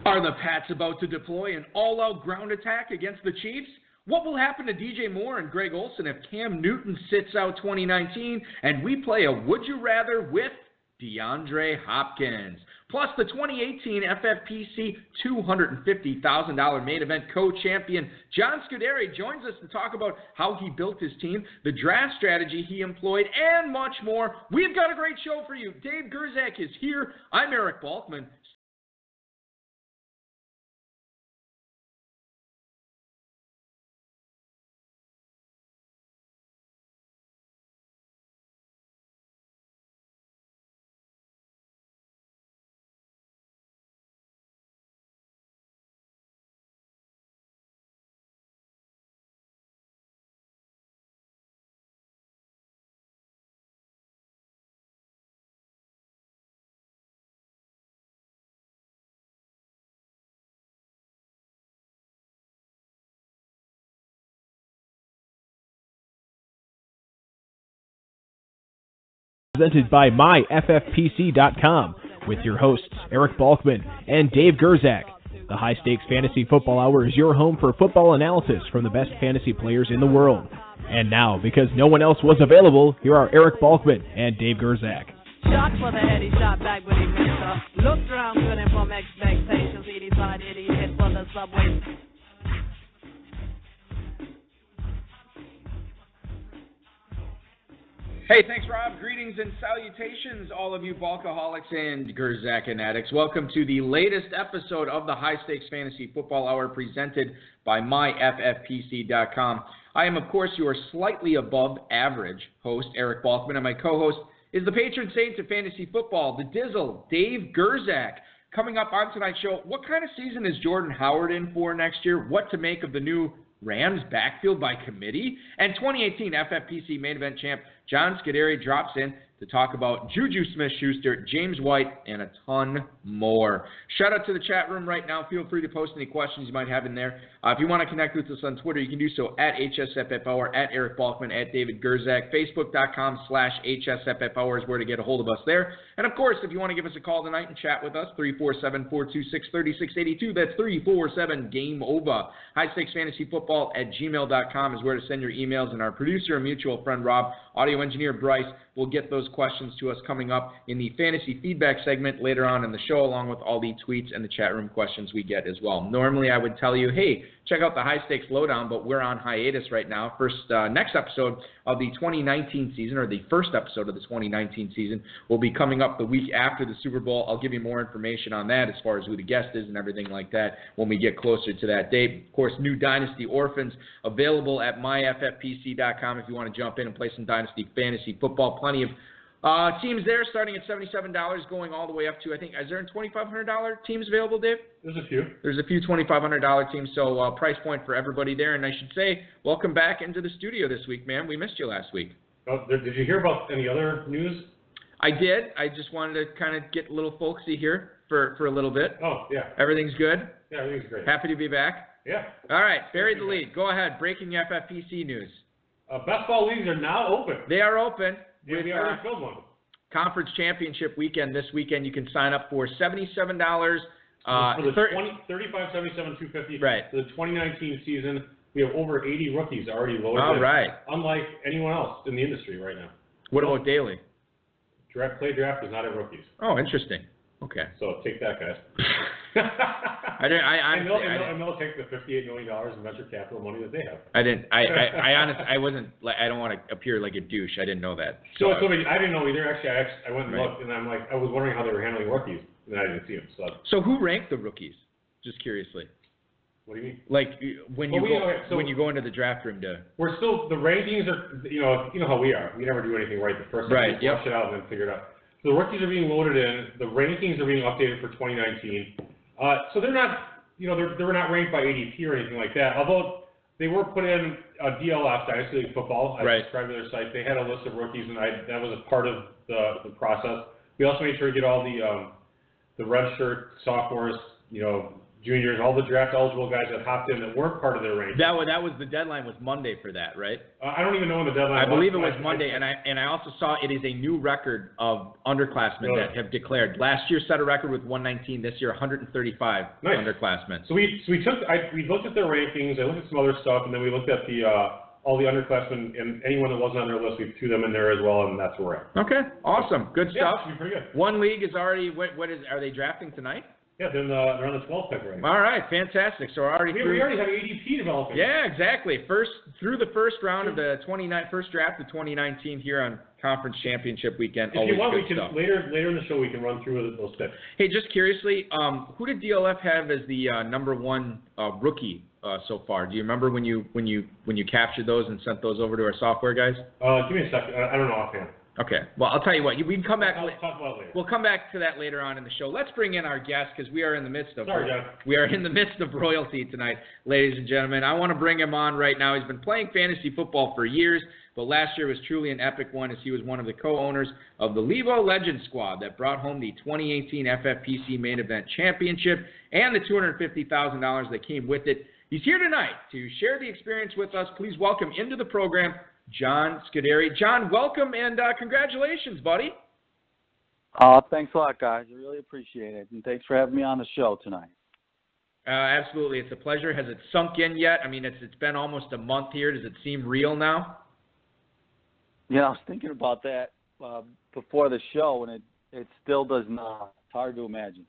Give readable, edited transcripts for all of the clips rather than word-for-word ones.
Are the Pats about to deploy an all-out ground attack against the Chiefs? What will happen to DJ Moore and Greg Olsen if Cam Newton sits out 2019 and we play a Would You Rather with DeAndre Hopkins? Plus, the 2018 FFPC $250,000 main event co-champion John Scuderi joins us to talk about how he built his team, the draft strategy he employed, and much more. We've got a great show for you. Dave Gerzak is here. I'm Eric Balkman. Presented by MyFFPC.com with your hosts Eric Balkman and Dave Gerzak. The High Stakes Fantasy Football Hour is your home for football analysis from the best fantasy players in the world. And now, because no one else was available, here are Eric Balkman and Dave Gerzak. Shot for the head, he shot back when he missed her. Looked around, good from expectations. He decided he hit for the subway. Hey, thanks, Rob. Greetings and salutations, all of you Balkaholics and Gerzak addicts. Welcome to the latest episode of the High Stakes Fantasy Football Hour presented by MyFFPC.com. I am, of course, your slightly above average host, Eric Balkman, and my co-host is the patron saint of fantasy football, the Dizzle, Dave Gerzak. Coming up on tonight's show, what kind of season is Jordan Howard in for next year? What to make of the new Rams backfield by committee? And 2018 FFPC main event champ John Scuderi drops in to talk about Juju Smith-Schuster, James White, and a ton more. Shout out to the chat room right now. Feel free to post any questions you might have in there. If you want to connect with us on Twitter, you can do so at HSFF Hour, at Eric Balkman, at David Gerzak. Facebook.com/HSFF Hour is where to get a hold of us there. And, of course, if you want to give us a call tonight and chat with us, 347-426-3682. That's 347-GAME-OVA. HighStakesFantasyFootball@gmail.com is where to send your emails. And our producer and mutual friend, Rob, audio engineer Bryce, will get those questions to us coming up in the fantasy feedback segment later on in the show, along with all the tweets and the chat room questions we get as well. Normally, I would tell you, hey, check out the High Stakes Lowdown, but we're on hiatus right now. Next episode of the 2019 season, or the first episode of the 2019 season, will be coming up the week after the Super Bowl. I'll give you more information on that as far as who the guest is and everything like that when we get closer to that date. Of course, new Dynasty Orphans available at MyFFPC.com if you want to jump in and play some Dynasty Fantasy Football. Plenty of teams there, starting at $77, going all the way up to, I think, is there $2,500 teams available, Dave? There's a few. There's a few $2,500 teams, so price point for everybody there. And I should say, welcome back into the studio this week, man. We missed you last week. Oh, did you hear about any other news? I did. I just wanted to kind of get a little folksy here for a little bit. Oh, yeah. Everything's good? Yeah, everything's great. Happy to be back? Yeah. All right, bury the lead. Go ahead. Breaking FFPC news. Best ball leagues are now open. They are open. Yeah, we already filled one. Conference Championship weekend this weekend. You can sign up for $77. For the 35, 77, 250. Right. For the 2019 season, we have over 80 rookies already loaded. All in, right. Unlike anyone else in the industry right now. What about daily? Play draft does not have rookies. Oh, interesting. Okay. So take that, guys. And they'll take the $58 million in venture capital money that they have. I don't want to appear like a douche. I didn't know that. So I didn't know either. Actually, I went and looked, and I'm like, I was wondering how they were handling rookies, and I didn't see them. So who ranked the rookies? Just curiously. What do you mean? Like when you go into the draft room to. We're still, the rankings are, you know how we are. We never do anything right the first time. Right. We flush it out and then figure it out. So the rookies are being loaded in. The rankings are being updated for 2019. So they're not, they were not ranked by ADP or anything like that. Although they were put in DLF, Dynasty League Football. I subscribed to their site. They had a list of rookies, and that was a part of the process. We also made sure to get all the red shirt sophomores, juniors, all the draft eligible guys that hopped in that weren't part of their ranking. That was the deadline was Monday for that, right? I don't even know when the deadline was. I believe it was Monday, and I also saw it is a new record of underclassmen that have declared. Last year set a record with 119. This year 135 underclassmen. So we looked at their rankings. I looked at some other stuff, and then we looked at the all the underclassmen and anyone that wasn't on their list. We threw them in there as well, and that's where we're at. Okay, awesome, good stuff. Yeah, should be pretty good. One league is already. Are they drafting tonight? Yeah, then they're on the 12th pick right now. All right, fantastic. So we already have ADP developing. Yeah, exactly. Through the first round of the first draft of 2019 here on Conference Championship weekend. If you want, we can later in the show we can run through those picks. Hey, just curiously, who did DLF have as the number one rookie so far? Do you remember when you captured those and sent those over to our software guys? Give me a second. I don't know offhand. Okay. Well, I'll tell you what. We can come back. I'll talk about it later. We'll come back to that later on in the show. Let's bring in our guest because we are in the midst of. Sorry, John. We are in the midst of royalty tonight, ladies and gentlemen. I want to bring him on right now. He's been playing fantasy football for years, but last year was truly an epic one as he was one of the co-owners of the Levo Legend Squad that brought home the 2018 FFPC Main Event Championship and the $250,000 that came with it. He's here tonight to share the experience with us. Please welcome into the program John Scuderi. John, welcome and congratulations, buddy. Thanks a lot, guys. I really appreciate it. And thanks for having me on the show tonight. Absolutely. It's a pleasure. Has it sunk in yet? I mean, it's been almost a month here. Does it seem real now? Yeah, I was thinking about that before the show, and it still does not. It's hard to imagine.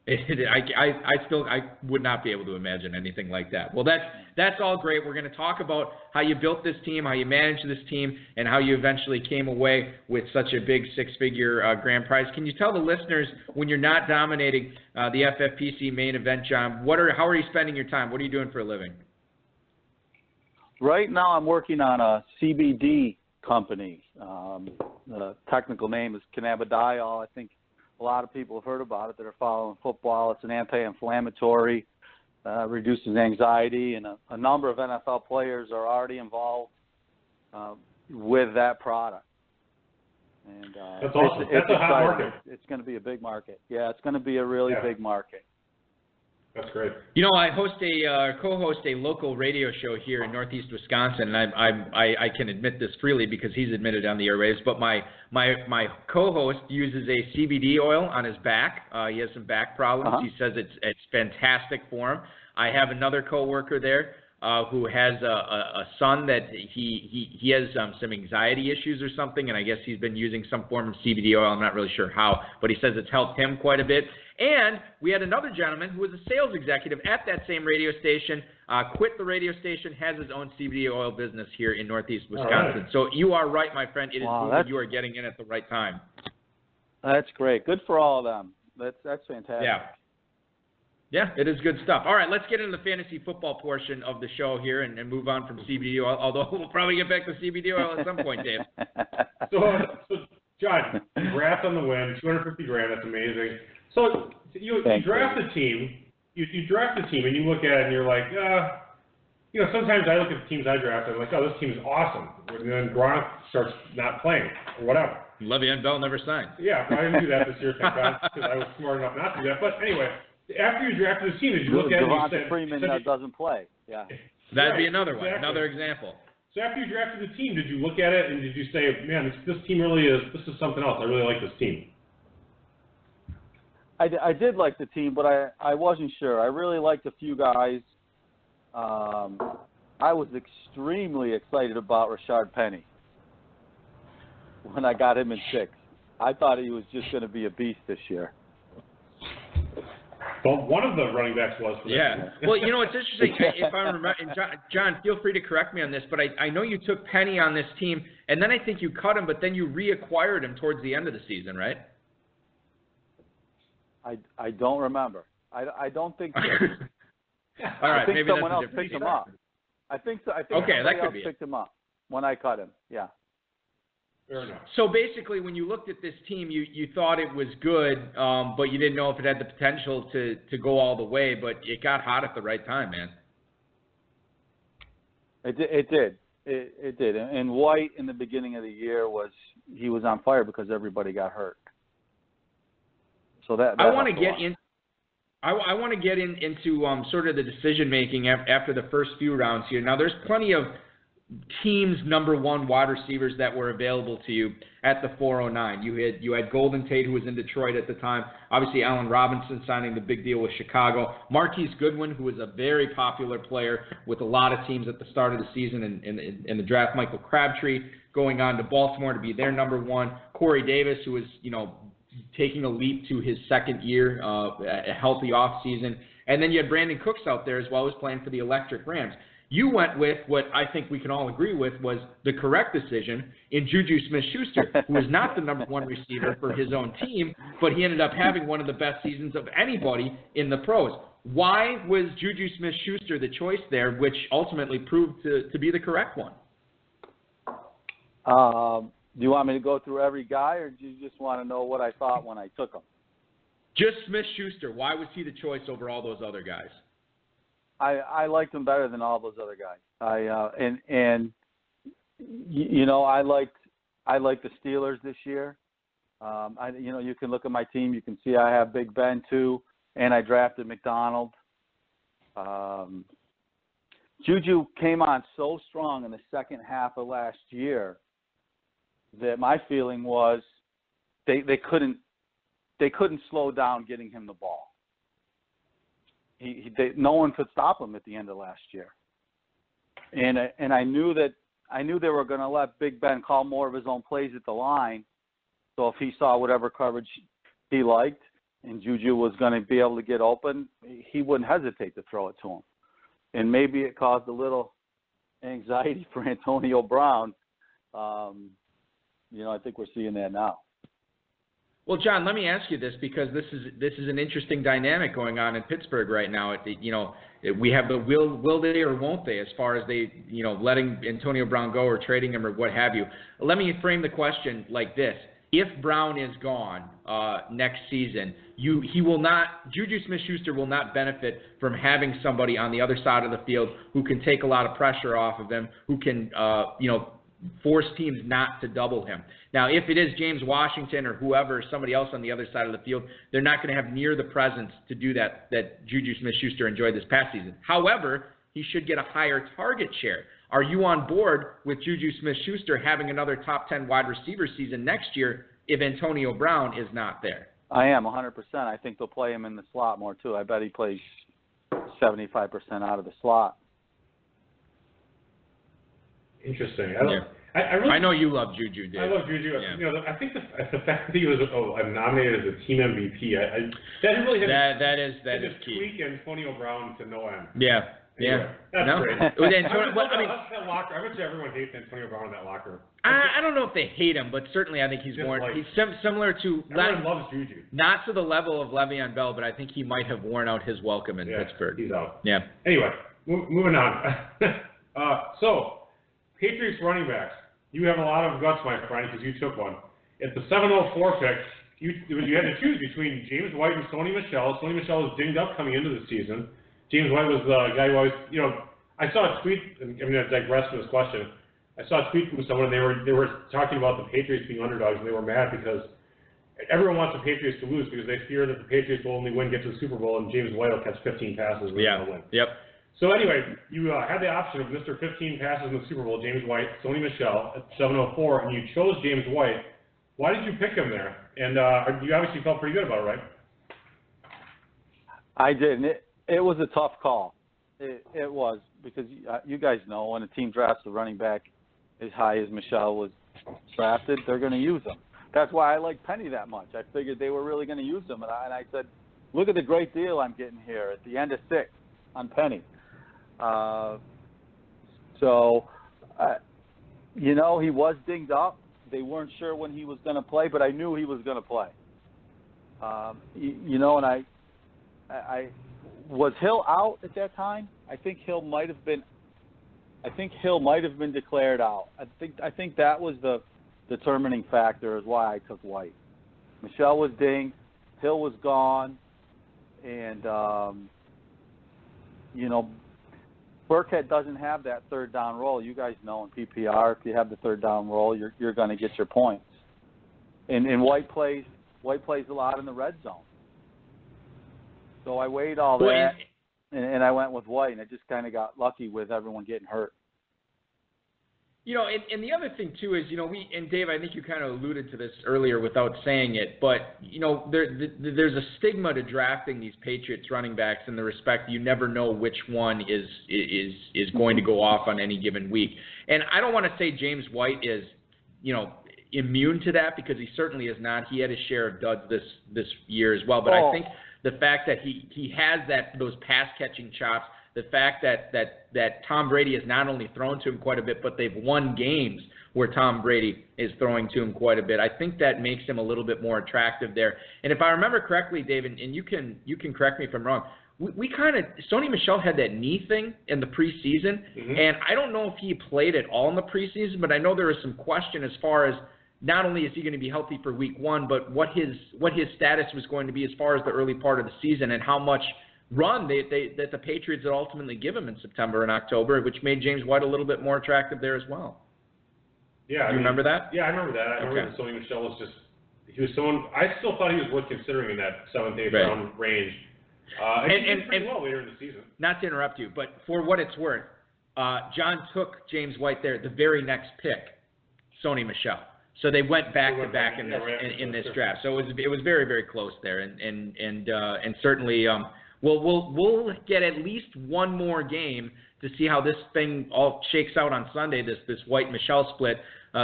I would not be able to imagine anything like that. Well, that's all great. We're going to talk about how you built this team, how you managed this team, and how you eventually came away with such a big six-figure grand prize. Can you tell the listeners, when you're not dominating the FFPC main event, John, how are you spending your time? What are you doing for a living? Right now I'm working on a CBD company. The technical name is cannabidiol. I think a lot of people have heard about it that are following football. It's an anti-inflammatory, reduces anxiety, and a number of NFL players are already involved with that product. And that's awesome. That's a hot market. It's going to be a big market. Yeah, it's going to be a really big market. That's great. You know, I co-host a local radio show here in Northeast Wisconsin, and I can admit this freely because he's admitted on the airwaves. But my co-host uses a CBD oil on his back. He has some back problems. He says it's fantastic for him. I have another coworker there who has a son that he has some anxiety issues or something, and I guess he's been using some form of CBD oil. I'm not really sure how, but he says it's helped him quite a bit. And we had another gentleman who was a sales executive at that same radio station, quit the radio station, has his own CBD oil business here in Northeast Wisconsin. Right. So you are right, my friend. It is good. You are getting in at the right time. That's great. Good for all of them. That's fantastic. Yeah. Yeah, it is good stuff. All right, let's get into the fantasy football portion of the show here and move on from CBD oil, although we'll probably get back to CBD oil at some point, Dave. So John, congrats on the win, $250,000. That's amazing. So you draft a team, you draft a team, and you look at it and you're like, sometimes I look at the teams I draft and I'm like, oh, this team is awesome. And then Gronk starts not playing or whatever. Le'Veon Bell never signed. Yeah, I didn't do that this year, thank God, because I was smart enough not to do that. But anyway, after you drafted the team, did you look at it and you said, Freeman doesn't play. Yeah. That'd be another one, another example. So after you drafted the team, did you look at it and did you say, man, this team really is, this is something else. I really like this team. I did like the team, but I wasn't sure. I really liked a few guys. I was extremely excited about Rashard Penny when I got him in 6. I thought he was just going to be a beast this year. Well, one of the running backs was. Yeah. Well, you know, it's interesting. If I remember, and John, feel free to correct me on this, but I know you took Penny on this team, and then I think you cut him, but then you reacquired him towards the end of the season, right? I don't remember. I don't think so. All right, I think maybe someone that's else picked him up. I think okay, that could else be picked him up when I cut him. Yeah. Fair enough. So basically, when you looked at this team, you thought it was good, but you didn't know if it had the potential to go all the way. But it got hot at the right time, man. It did. It did. And White in the beginning of the year was on fire because everybody got hurt. So that I want to get I want to get into sort of the decision-making after the first few rounds here. Now, there's plenty of teams' number one wide receivers that were available to you at the 409. You had Golden Tate, who was in Detroit at the time. Obviously, Allen Robinson signing the big deal with Chicago. Marquise Goodwin, who was a very popular player with a lot of teams at the start of the season in the draft. Michael Crabtree going on to Baltimore to be their number one. Corey Davis, who was, taking a leap to his second year, a healthy offseason. And then you had Brandon Cooks out there as well, as playing for the Electric Rams. You went with what I think we can all agree with was the correct decision in Juju Smith-Schuster, who was not the number one receiver for his own team, but he ended up having one of the best seasons of anybody in the pros. Why was Juju Smith-Schuster the choice there, which ultimately proved to be the correct one? Do you want me to go through every guy, or do you just want to know what I thought when I took him? Just Smith-Schuster. Why was he the choice over all those other guys? I liked him better than all those other guys. I liked the Steelers this year. You can look at my team. You can see I have Big Ben too, and I drafted McDonald. Juju came on so strong in the second half of last year that my feeling was they couldn't slow down getting him the ball. No one could stop him at the end of last year, and I knew they were going to let Big Ben call more of his own plays at the line. So if he saw whatever coverage he liked, and Juju was going to be able to get open, he wouldn't hesitate to throw it to him. And maybe it caused a little anxiety for Antonio Brown. I think we're seeing that now. Well, John, let me ask you this, because this is an interesting dynamic going on in Pittsburgh right now. We have the will they or won't they, as far as they letting Antonio Brown go or trading him or what have you. Let me frame the question like this: if Brown is gone next season, Juju Smith-Schuster will not benefit from having somebody on the other side of the field who can take a lot of pressure off of him, who can force teams not to double him. Now, if it is James Washington or whoever, somebody else on the other side of the field, they're not going to have near the presence to do that Juju Smith-Schuster enjoyed this past season. However, he should get a higher target share. Are you on board with Juju Smith-Schuster having another top 10 wide receiver season next year if Antonio Brown is not there? I am 100%. I think they'll play him in the slot more too. I bet he plays 75% out of the slot. Interesting. I know you love Juju, Dave. I love Juju. Yeah. I think the fact that he was nominated as a team MVP, that really that is key. Tweak Antonio Brown to no end. Yeah. Anyway, That's great. That locker, I bet you everyone hates Antonio Brown in that locker room. I don't know if they hate him, but certainly I think he's similar to. Everyone loves Juju. Not to the level of Le'Veon Bell, but I think he might have worn out his welcome in Pittsburgh. He's out. Yeah. Anyway, moving on. So, Patriots running backs. You have a lot of guts, my friend, because you took one. At the 704 pick, you had to choose between James White and Sony Michel. Sony Michel was dinged up coming into the season. James White was the guy who always, I saw a tweet. I'm going to digress from this question. I saw a tweet from someone, and they were talking about the Patriots being underdogs, and they were mad because everyone wants the Patriots to lose because they fear that the Patriots will only get to the Super Bowl and James White will catch 15 passes and win. Yep. So anyway, you had the option of Mr. 15 passes in the Super Bowl, James White, Sony Michel at 704, and you chose James White. Why did you pick him there? And you obviously felt pretty good about it, right? I did. And it was a tough call. It was, because you guys know when a team drafts a running back as high as Michel was drafted, they're going to use him. That's why I like Penny that much. I figured they were really going to use him. And I said, look at the great deal I'm getting here at the end of 6 on Penny. He was dinged up. They weren't sure when he was going to play, but I knew he was going to play. And I was Hill out at that time. I think Hill might have been declared out. I think that was the determining factor is why I took White. Michel was dinged, Hill was gone, and Burkhead doesn't have that third down role. You guys know in PPR, if you have the third down role, you're going to get your points. And White plays a lot in the red zone. So I weighed all that, and I went with White, and I just kind of got lucky with everyone getting hurt. You know, and the other thing, too, is, you know, and Dave, I think you kind of alluded to this earlier without saying it, but, you know, there's a stigma to drafting these Patriots running backs in the respect you never know which one is going to go off on any given week. And I don't want to say James White is, you know, immune to that, because he certainly is not. He had his share of duds this year as well. But I think the fact that he has those pass-catching chops, the fact that Tom Brady has not only thrown to him quite a bit, but they've won games where Tom Brady is throwing to him quite a bit, I think that makes him a little bit more attractive there. And if I remember correctly, Dave, and you can correct me if I'm wrong, we kind of – Sony Michel had that knee thing in the preseason, and I don't know if he played at all in the preseason, but I know there was some question as far as not only is he going to be healthy for week one, but what his status was going to be as far as the early part of the season and how much – run that the Patriots would ultimately give him in September and October, which made James White a little bit more attractive there as well. Yeah, remember that? Yeah, I remember that. I remember that Sony Michel was he was someone, I still thought he was worth considering in that 7th, 8th round range. And he did pretty well later in the season. Not to interrupt you, but for what it's worth, John took James White there, the very next pick, Sony Michel. So they went back to back in this draft. So it was very, very close there, and certainly. We'll get at least one more game to see how this thing all shakes out on Sunday, this White-Michel split,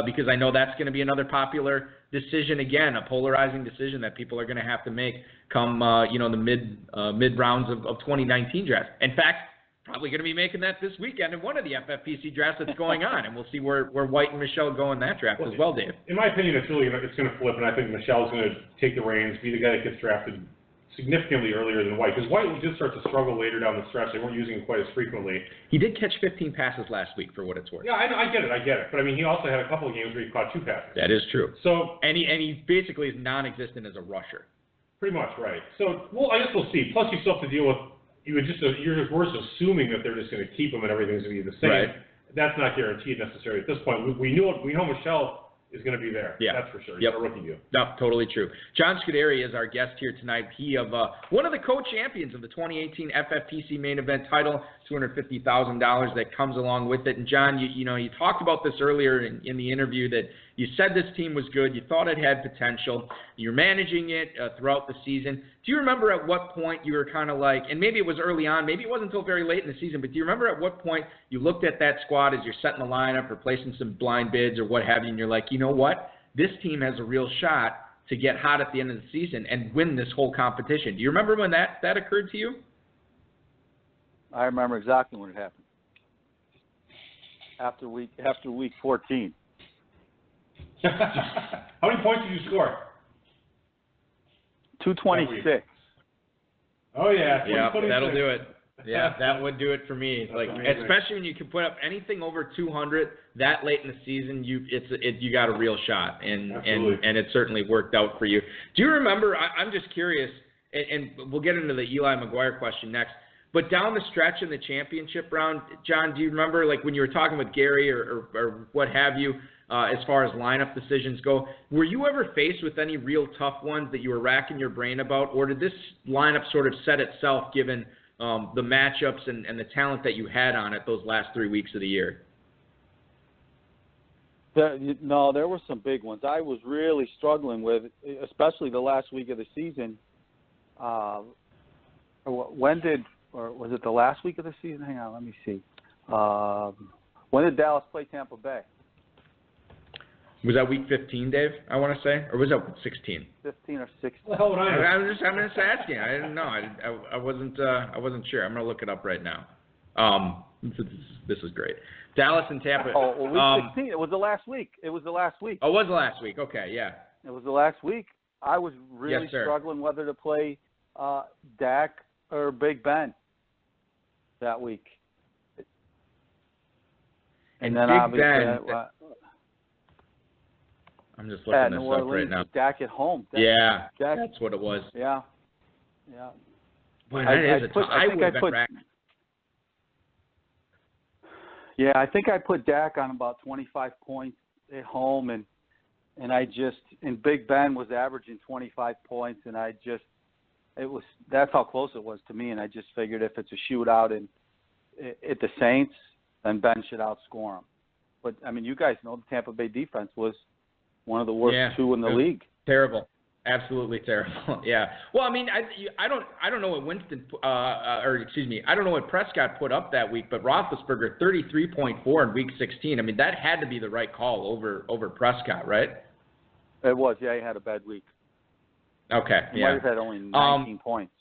because I know that's going to be another popular decision again, a polarizing decision that people are going to have to make come the mid rounds of 2019 draft. In fact, probably going to be making that this weekend in one of the FFPC drafts that's going on, and we'll see where White and Michel go in that draft as well, Dave. In my opinion, it's going to flip, and I think Michel's going to take the reins, be the guy that gets drafted significantly earlier than White, because White did start to struggle later down the stretch. They weren't using him quite as frequently. He did catch 15 passes last week, for what it's worth. Yeah, I get it. But I mean, he also had a couple of games where he caught 2 passes. That is true. So and he basically is non-existent as a rusher. Pretty much, right. So I guess we'll see. Plus, you still have to deal with you're just assuming that they're just going to keep him and everything's going to be the same. Right. That's not guaranteed necessarily at this point. We know Michel is going to be there. Yeah. That's for sure. He's got a rookie deal. No, totally true. John Scuderi is our guest here tonight. He of one of the co-champions of the 2018 FFPC main event title, $250,000 that comes along with it. And John, you talked about this earlier in the interview that you said this team was good. You thought it had potential. You're managing it throughout the season. Do you remember at what point you were kind of like, and maybe it was early on, maybe it wasn't until very late in the season, but do you remember at what point you looked at that squad as you're setting the lineup or placing some blind bids or what have you, and you're like, you know what? This team has a real shot to get hot at the end of the season and win this whole competition. Do you remember when that occurred to you? I remember exactly when it happened. After week 14. How many points did you score? 226. Oh yeah. Yeah, that'll do it. Yeah, that would do it for me. Especially when you can put up anything over 200 that late in the season, you got a real shot, and it certainly worked out for you. Do you remember? I'm just curious, and we'll get into the Eli McGuire question next. But down the stretch in the championship round, John, do you remember when you were talking with Gary or what have you, as far as lineup decisions go, were you ever faced with any real tough ones that you were racking your brain about, or did this lineup sort of set itself given the matchups and the talent that you had on it those last 3 weeks of the year? No, there were some big ones. I was really struggling with, especially the last week of the season. Or was it the last week of the season? Hang on, let me see. When did Dallas play Tampa Bay? Was that week 15, Dave, I want to say? Or was that 16? 15 or 16. What the hell would I know? I'm just asking. I didn't know. I wasn't sure. I'm going to look it up right now. This is great. Dallas and Tampa. Oh, well, week 16. It was the last week. Oh, it was the last week. Okay, yeah. It was the last week. I was really struggling whether to play Dak or Big Ben that week. And then Big Ben. I'm just looking this up right now. Dak at home. Dak, that's what it was. Yeah. Boy, I would have been racking. Yeah, I think I put Dak on about 25 points at home, and Big Ben was averaging 25 points, and I that's how close it was to me, and I just figured if it's a shootout at the Saints, then Ben should outscore them. But I mean, you guys know the Tampa Bay defense was one of the worst two in the league. Terrible. Absolutely terrible. Yeah. Well, I mean, I don't know what I don't know what Prescott put up that week, but Roethlisberger 33.4 in Week 16. I mean, that had to be the right call over Prescott, right? It was. Yeah, he had a bad week. Okay. He might have had only 19 points.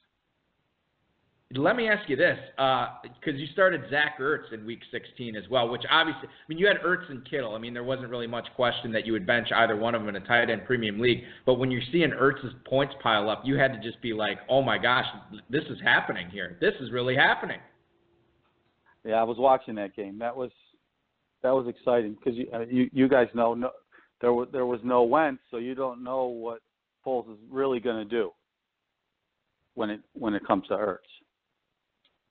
Let me ask you this, because you started Zach Ertz in Week 16 as well, which obviously, I mean, you had Ertz and Kittle. I mean, there wasn't really much question that you would bench either one of them in a tight end premium league. But when you're seeing Ertz's points pile up, you had to just be like, oh my gosh, this is happening here. This is really happening. Yeah, I was watching that game. That was exciting because you guys know there was no Wentz, so you don't know what Foles is really going to do when it comes to Ertz.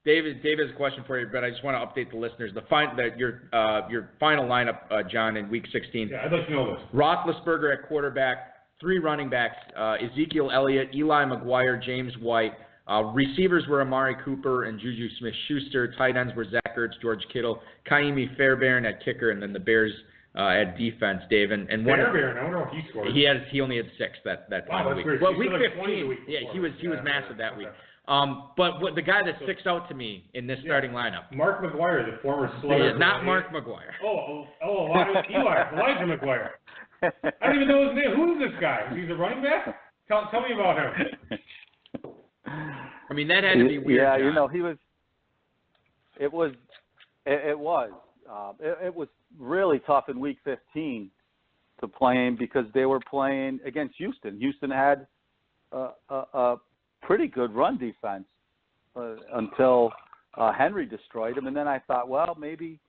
David has a question for you, but I just want to update the listeners. Your final lineup, John, in Week 16. Yeah, I'd like to know this. Roethlisberger at quarterback, 3 running backs, Ezekiel Elliott, Eli McGuire, James White. Receivers were Amari Cooper and Juju Smith-Schuster. Tight ends were Zach Ertz, George Kittle, Kaimi Fairbairn at kicker, and then the Bears at defense, Dave. And Fairbairn, I don't know if he scored. He only had 6 that final week. Weird. Well, Week like 15, he was massive that week. But the guy that sticks out to me in this starting lineup. Mark McGuire, the former Slugger. Not Mark McGuire. Elijah McGuire. I don't even know his name. Who is this guy? He's a running back? Tell me about him. I mean, that had to be weird. Yeah, John. you know, it was really tough in Week 15 to play him because they were playing against Houston. Houston had a pretty good run defense until Henry destroyed him. And then I thought, well, maybe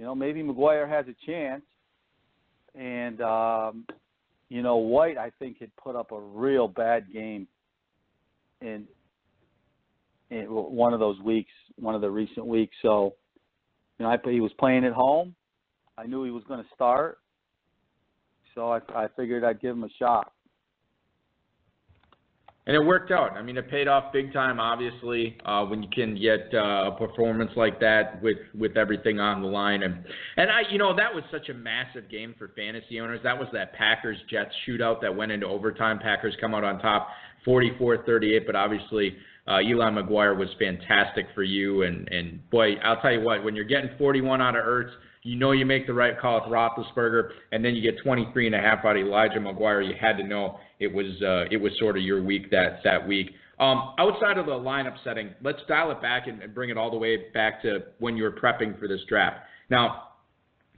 McGuire has a chance. And, White, I think, had put up a real bad game in one of those weeks, one of the recent weeks. So, he was playing at home. I knew he was going to start. So I figured I'd give him a shot. And it worked out. I mean, it paid off big time, obviously, when you can get a performance like that with everything on the line. And that was such a massive game for fantasy owners. That was that Packers-Jets shootout that went into overtime. Packers come out on top 44-38, but obviously Eli McGuire was fantastic for you. And boy, I'll tell you what, when you're getting 41 out of Ertz, you make the right call with Roethlisberger, and then you get 23.5 out of Elijah McGuire. You had to know it was sort of your week that week. Outside of the lineup setting, let's dial it back and bring it all the way back to when you were prepping for this draft. Now,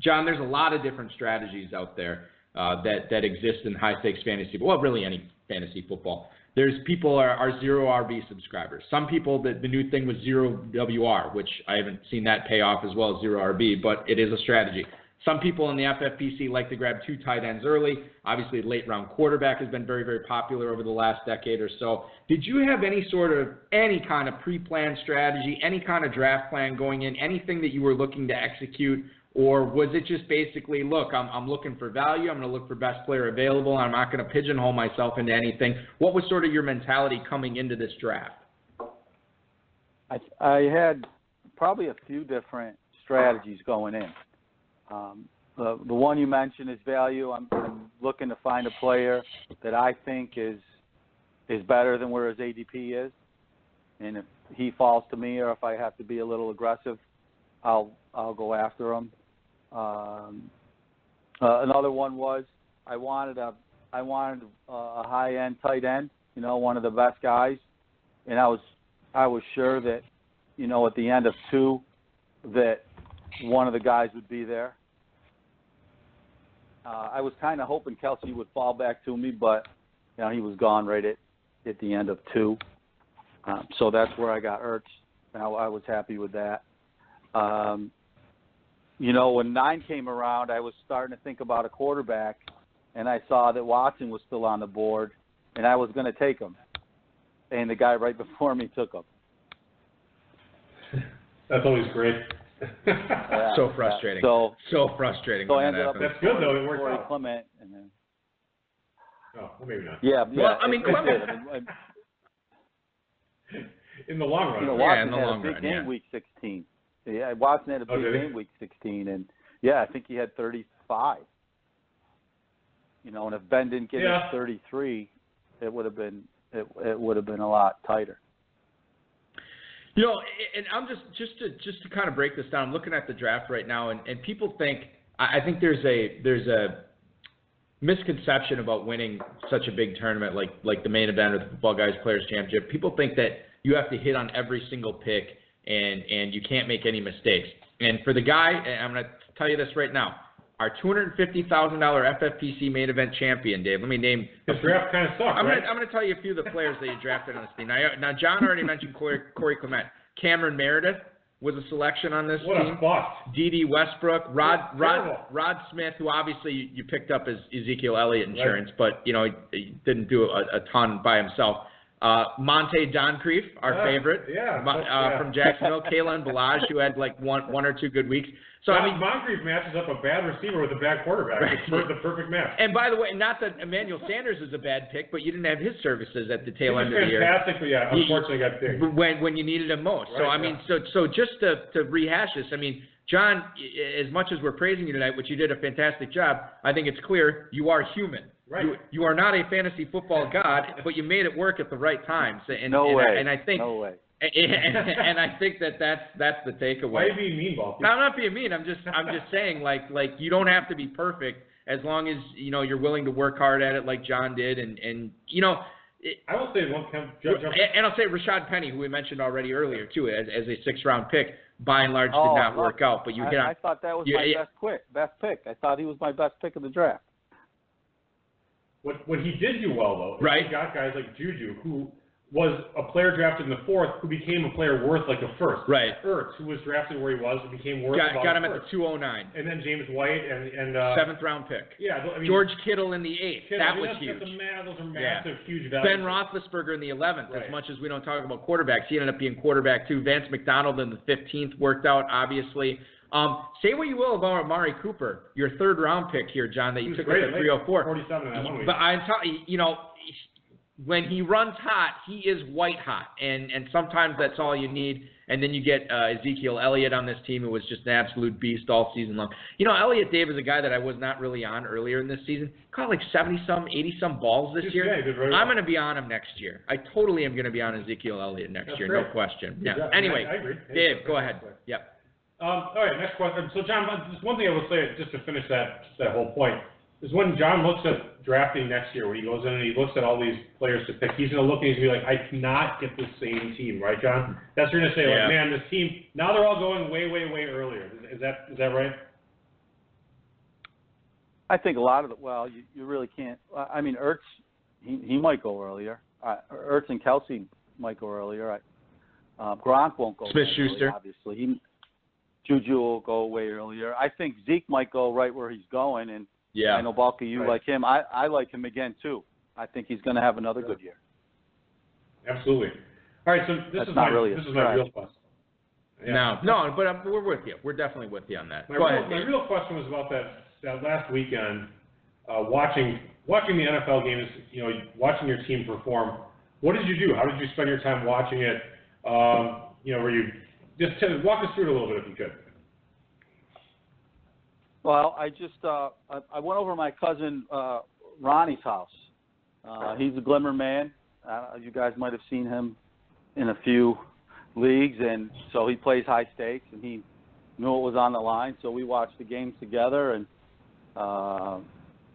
John, there's a lot of different strategies out there that exist in high-stakes fantasy, well, really any fantasy football. There's people are zero RB subscribers. Some people, the new thing was zero WR, which I haven't seen that pay off as well as zero RB, but it is a strategy. Some people in the FFPC like to grab 2 tight ends early. Obviously, late-round quarterback has been very, very popular over the last decade or so. Did you have any kind of pre-planned strategy, any kind of draft plan going in, anything that you were looking to execute? Or was it just basically, look, I'm looking for value, I'm going to look for best player available, I'm not going to pigeonhole myself into anything? What was sort of your mentality coming into this draft? I had probably a few different strategies going in. The one you mentioned is value. I'm looking to find a player that I think is better than where his ADP is. And if he falls to me or if I have to be a little aggressive, I'll go after him. Another one was I wanted a high-end tight end, one of the best guys, and I was sure that, at the end of 2, that one of the guys would be there. I was kind of hoping Kelsey would fall back to me, but he was gone right at the end of 2. So that's where I got Ertz. I was happy with that. When 9 came around, I was starting to think about a quarterback, and I saw that Watson was still on the board, and I was going to take him. And the guy right before me took him. That's always great. Yeah, so frustrating. Yeah. So frustrating. So I ended up That's good, though. It worked out. Clement, and then, oh, well, maybe not. yeah. Well, I mean, Clement. In the long run. You know, Watson had a big game week 16. Yeah, Watson had a big game week 16, and I think he had 35. You know, and if Ben didn't get his 33, it would have been a lot tighter. You know, and I'm just to kind of break this down. I'm looking at the draft right now, and people think I think there's a misconception about winning such a big tournament like the main event or the Football Guys Players Championship. People think that you have to hit on every single pick and you can't make any mistakes. And for the guy, and I'm going to tell you this right now, our $250,000 FFPC main event champion, Dave. Let me name. His draft kind of sucked, I'm right? going to tell you a few of the players that you drafted on this team. Now John already mentioned Corey Clement. Cameron Meredith was a selection on this team. What a bust. D.D. Westbrook, Rod Smith, who obviously you picked up as Ezekiel Elliott insurance, but you know he didn't do a ton by himself. Monte Doncrief, our favorite, from Jacksonville. Kalen Balaj, who had like one or two good weeks. So I mean, Moncrief matches up a bad receiver with a bad quarterback. Right. It's the perfect match. And by the way, not that Emmanuel Sanders is a bad pick, but you didn't have his services at the tail end of the year. Fantastic, but unfortunately got picked. When you needed him most. Right, so I mean, so just to rehash this, I mean, John, as much as we're praising you tonight, which you did a fantastic job, I think it's clear you are human. Right. You are not a fantasy football god, but you made it work at the right times. And I think. No way. And I think that's the takeaway. Why are you being mean, Ball? No, I'm not being mean. I'm just saying like you don't have to be perfect as long as you know you're willing to work hard at it like John did, and you know. I will say one. And I'll say Rashad Penny, who we mentioned already earlier too, as a 6th-round pick, by and large did not work out. But I thought that was my best pick. I thought he was my best pick of the draft. What he did do well though, right? He got guys like Juju, who was a player drafted in the 4th, who became a player worth like a 1st. Right. Ertz, who was drafted where he was, became worth. Got him at the 209. And then James White and 7th-round pick. Yeah, I mean, George Kittle in the 8th. That was huge. Those are massive, huge values. Ben Roethlisberger in the 11th. Right. As much as we don't talk about quarterbacks, he ended up being quarterback too. Vance McDonald in the 15th worked out, obviously. Say what you will about Amari Cooper, your 3rd-round pick here, John, that you took at the 304. 47 in that 1 week. But I'm telling you, you know, when he runs hot, he is white hot, and sometimes that's all you need. And then you get Ezekiel Elliott on this team, who was just an absolute beast all season long. You know, Elliott Dave is a guy that I was not really on earlier in this season. Caught like 70-some, 80-some balls this year. Yeah, I'm going to be on him next year. I totally am going to be on Ezekiel Elliott next year, great. No question. Yeah. Anyway, I agree. Dave, go ahead. Yep. All right, next question. So, John, just one thing I will say, just to finish that whole point, is when John looks at drafting next year, when he goes in and he looks at all these players to pick, he's going to look and he's going to be like, I cannot get the same team, right, John? That's what you're going to say, like, man, this team, now they're all going way, way, way earlier. Is that right? I think a lot of you really can't. I mean, Ertz, he might go earlier. Ertz and Kelsey might go earlier. Gronk won't go Smith-Schuster. Obviously. Juju will go way earlier. I think Zeke might go right where he's going, and I know, Balky, you like him. I like him again, too. I think he's going to have another good year. Absolutely. All right, so this is my real question. Yeah. No, but we're with you. We're definitely with you on that. Go ahead. My real question was about that last weekend, watching the NFL games, you know, watching your team perform. What did you do? How did you spend your time watching it? You know, were you just walk us through it a little bit if you could. Well, I just I went over to my cousin Ronnie's house. He's a Glimmer man. You guys might have seen him in a few leagues, and so he plays high stakes, and he knew it was on the line. So we watched the games together, and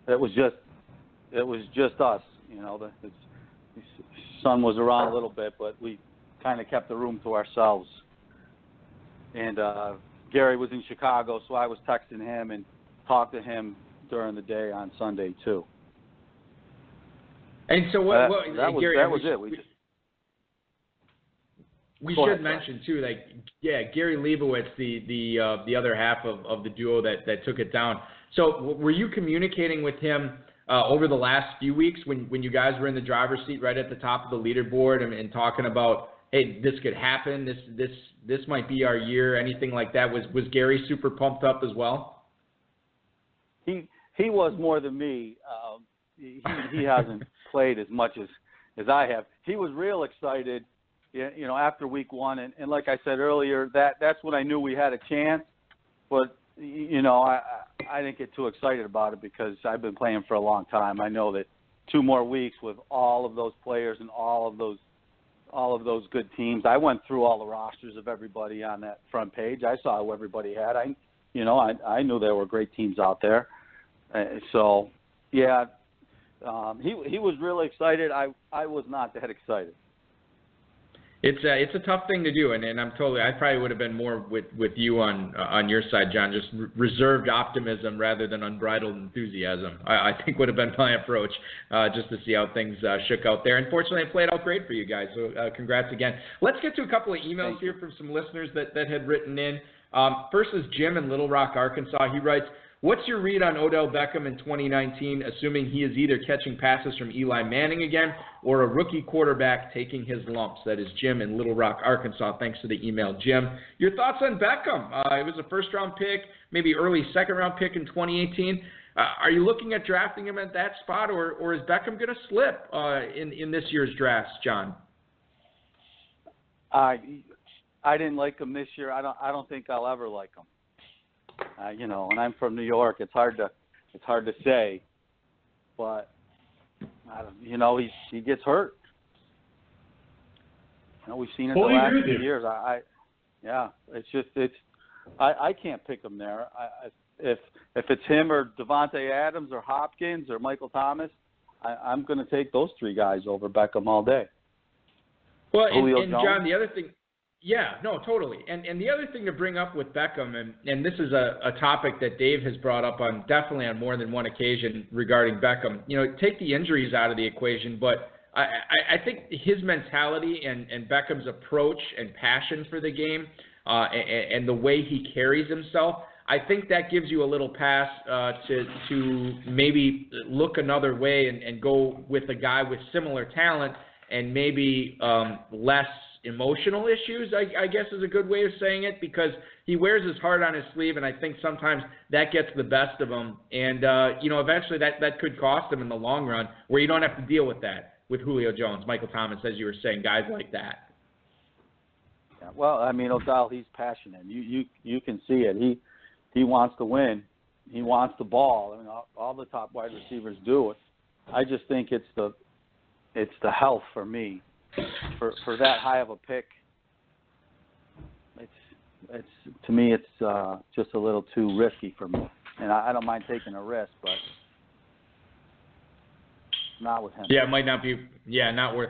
it was just us. You know, his son was around a little bit, but we kind of kept the room to ourselves. And Gary was in Chicago, so I was texting him and talked to him during the day on Sunday too. And so that Gary, was it. We should mention too, like Gary Leibowitz, the other half of the duo that took it down. So were you communicating with him over the last few weeks when you guys were in the driver's seat, right at the top of the leaderboard, and talking about, hey, this could happen, this might be our year, anything like that? Was Gary super pumped up as well? He was more than me. He hasn't played as much as I have. He was real excited. after week 1, and like I said earlier, that's when I knew we had a chance. But I didn't get too excited about it because I've been playing for a long time. I know that 2 more weeks with all of those players and all of those good teams. I went through all the rosters of everybody on that front page. I saw who everybody had. I knew there were great teams out there. So yeah, he was really excited. I was not that excited. It's a tough thing to do, and I probably would have been more with you on your side, John, just reserved optimism rather than unbridled enthusiasm. I think would have been my approach, just to see how things shook out there. Unfortunately, it played out great for you guys, so congrats again. Let's get to a couple of emails here from some listeners that had written in. First is Jim in Little Rock, Arkansas. He writes, what's your read on Odell Beckham in 2019, assuming he is either catching passes from Eli Manning again or a rookie quarterback taking his lumps? That is Jim in Little Rock, Arkansas. Thanks for the email, Jim. Your thoughts on Beckham? It was a first-round pick, maybe early second-round pick in 2018. Are you looking at drafting him at that spot, or is Beckham going to slip in this year's drafts, John? I didn't like him this year. I don't think I'll ever like him. And I'm from New York. It's hard to say, but he gets hurt. We've seen it the last few years. I can't pick him there. If it's him or Devontae Adams or Hopkins or Michael Thomas, I'm going to take those 3 guys over Beckham all day. Well, and John, the other thing. Yeah, no, totally. And the other thing to bring up with Beckham, and this is a topic that Dave has brought up definitely on more than one occasion regarding Beckham. Take the injuries out of the equation, but I think his mentality and Beckham's approach and passion for the game and the way he carries himself, I think that gives you a little pass to maybe look another way and go with a guy with similar talent and maybe less emotional issues, I guess is a good way of saying it, because he wears his heart on his sleeve, and I think sometimes that gets the best of him. And, eventually that could cost him in the long run, where you don't have to deal with that with Julio Jones, Michael Thomas, as you were saying, guys like that. Yeah, well, Odell, he's passionate. You can see it. He wants to win. He wants the ball. All the top wide receivers do it. I just think it's the health for me. For that high of a pick, it's to me it's just a little too risky for me, and I don't mind taking a risk, but not with him. Yeah, it might not be. Yeah, not worth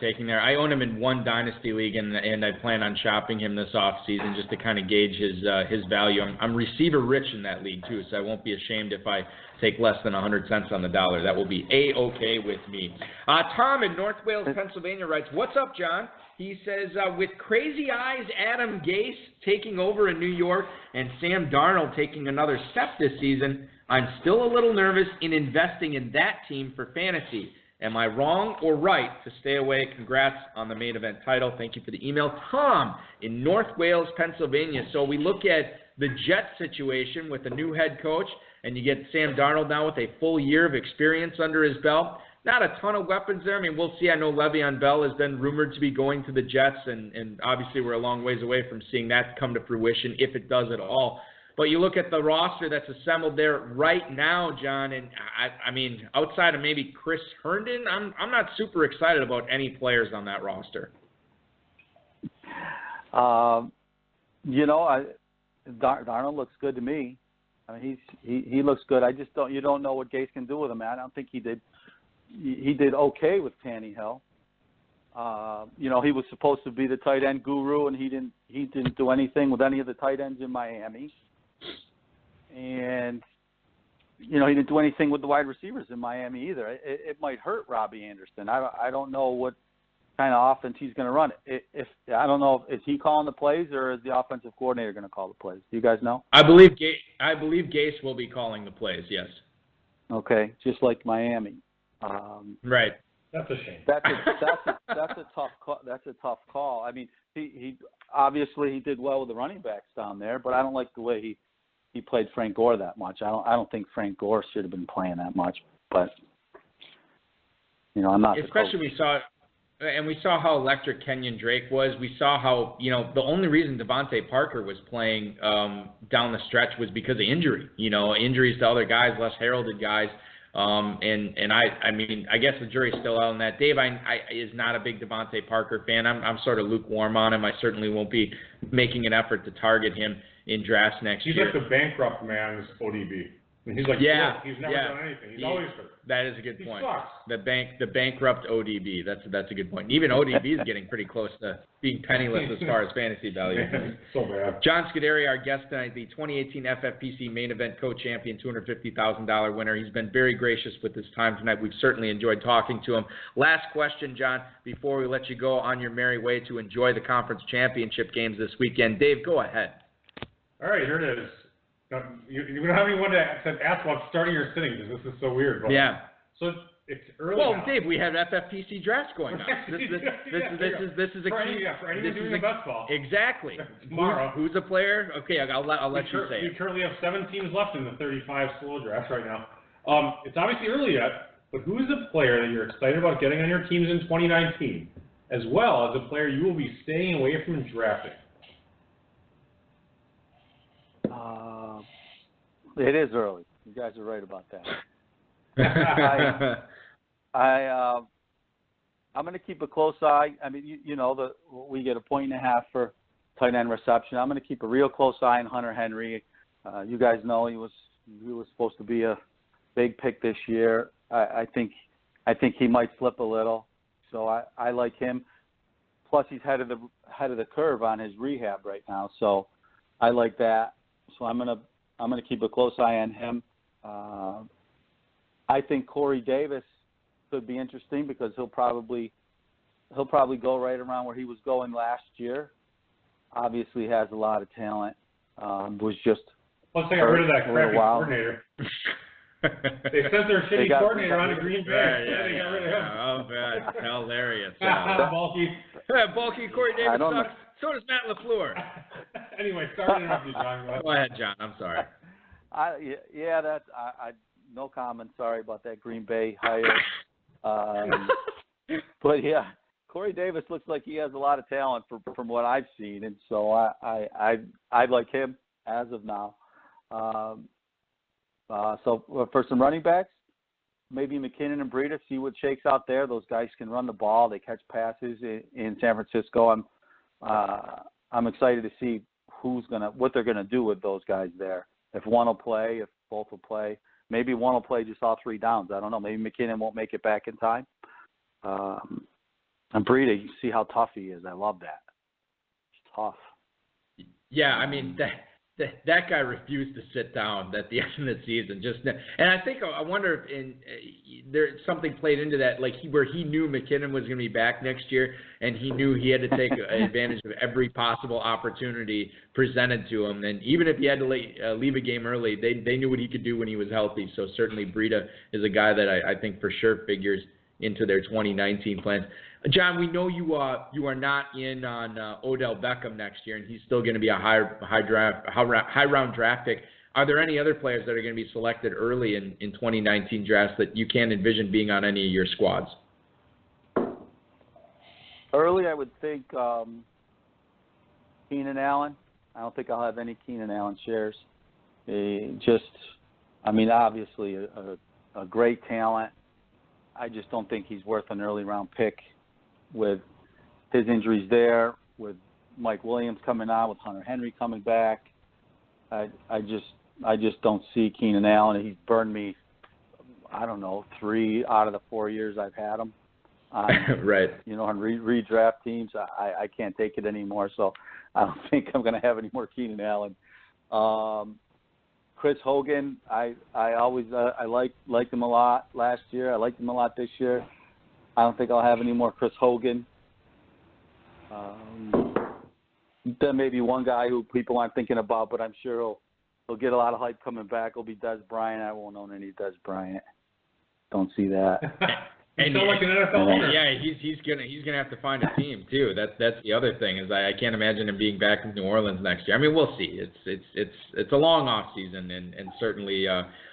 taking there. I own him in one dynasty league, and I plan on shopping him this off season just to kind of gauge his value. I'm receiver rich in that league too, so I won't be ashamed if I take less than 100 cents on the dollar. That will be A-okay with me. Tom in North Wales, Pennsylvania writes, what's up, John? He says, with crazy eyes Adam Gase taking over in New York and Sam Darnold taking another step this season, I'm still a little nervous in investing in that team for fantasy. Am I wrong or right to stay away? Congrats on the main event title. Thank you for the email. Tom in North Wales, Pennsylvania. So we look at the Jets situation with a new head coach, and you get Sam Darnold now with a full year of experience under his belt. Not a ton of weapons there. We'll see. I know Le'Veon Bell has been rumored to be going to the Jets, and obviously we're a long ways away from seeing that come to fruition, if it does at all. But you look at the roster that's assembled there right now, John, and outside of maybe Chris Herndon, I'm not super excited about any players on that roster. Darnold looks good to me. He looks good. You don't know what Gase can do with him, man. I don't think he did okay with Tannehill. He was supposed to be the tight end guru, and he didn't do anything with any of the tight ends in Miami. And he didn't do anything with the wide receivers in Miami either. It might hurt Robbie Anderson. I don't know what kind of offense he's going to run. I don't know, is he calling the plays or is the offensive coordinator going to call the plays? Do you guys know? I believe Gase will be calling the plays. Yes. Okay, just like Miami. Right. That's a shame. That's a tough call. That's a tough call. He obviously he did well with the running backs down there, but I don't like the way he played Frank Gore that much. I don't think Frank Gore should have been playing that much. But I'm not. Especially we saw And we saw how electric Kenyon Drake was. We saw how, the only reason Devontae Parker was playing down the stretch was because of injury. Injuries to other guys, less heralded guys. And I guess the jury's still out on that. Dave is not a big Devontae Parker fan. I'm sort of lukewarm on him. I certainly won't be making an effort to target him in drafts next year. He's like the bankrupt man's ODB. He's like, he's never done anything. He's always hurt. That is a good point. He sucks. The bankrupt ODB. That's a good point. Even ODB is getting pretty close to being penniless as far as fantasy value. So bad. John Scuderi, our guest tonight, the 2018 FFPC main event co-champion, $250,000 winner. He's been very gracious with his time tonight. We've certainly enjoyed talking to him. Last question, John, before we let you go on your merry way to enjoy the conference championship games this weekend. Dave, go ahead. All right, here it is. Now, you don't have anyone to ask about starting or sitting because this is so weird. But, yeah. So it's early. Well, now. Dave, we have FFPC drafts going on. This is a key. For anyone doing a best ball. Exactly. Tomorrow. Who's a player? Okay, I'll let you say it. We currently have 7 teams left in the 35 slow drafts right now. It's obviously early yet, but who is a player that you're excited about getting on your teams in 2019, as well as a player you will be staying away from drafting? It is early. You guys are right about that. I'm going to keep a close eye. I mean, we get 1.5 points for tight end reception. I'm going to keep a real close eye on Hunter Henry. You guys know he was supposed to be a big pick this year. I think he might slip a little, so I like him. Plus, he's head of the curve on his rehab right now, so I like that. So I'm gonna keep a close eye on him. I think Corey Davis could be interesting because he'll probably go right around where he was going last year. Obviously, has a lot of talent. Was just let's get rid of that crappy coordinator. They sent their shitty coordinator on to Green Bay. Yeah, they got rid of him. Oh, bad. Hilarious. Bulky Corey Davis sucks. So does Matt LaFleur. Anyway, sorry to interrupt you, John. Go ahead, John. I'm sorry. No comment. Sorry about that Green Bay hire. But yeah, Corey Davis looks like he has a lot of talent from what I've seen, and so I like him as of now. So for some running backs, maybe McKinnon and Breida, see what shakes out there. Those guys can run the ball. They catch passes in San Francisco. I'm excited to see what they're gonna do with those guys there. If one will play, if both will play, maybe one will play just all 3 downs. I don't know. Maybe McKinnon won't make it back in time. And Breida, you see how tough he is. I love that. It's tough. Yeah, I mean that guy refused to sit down at the end of the season. And I wonder if there's something played into that, like where he knew McKinnon was going to be back next year, and he knew he had to take advantage of every possible opportunity presented to him. And even if he had to leave a game early, they knew what he could do when he was healthy. So certainly Breida is a guy that I think for sure figures into their 2019 plans. John, we know you are not in on Odell Beckham next year, and he's still going to be a high round draft pick. Are there any other players that are going to be selected early in 2019 drafts that you can envision being on any of your squads? Early, I would think Keenan Allen. I don't think I'll have any Keenan Allen shares. Obviously a great talent. I just don't think he's worth an early round pick with his injuries there, with Mike Williams coming on, with Hunter Henry coming back. I just don't see Keenan Allen. He's burned me, 3 out of the 4 years I've had him. Right. On redraft teams, I can't take it anymore. So I don't think I'm going to have any more Keenan Allen. Chris Hogan, I always liked him a lot last year. I liked him a lot this year. I don't think I'll have any more Chris Hogan. Then maybe one guy who people aren't thinking about, but I'm sure he'll get a lot of hype coming back. Will be Des Bryant. I won't own any Des Bryant. Don't see that. And like an NFL owner. Yeah, he's gonna have to find a team too. That's the other thing is I can't imagine him being back in New Orleans next year. I mean, we'll see. It's a long off season, and certainly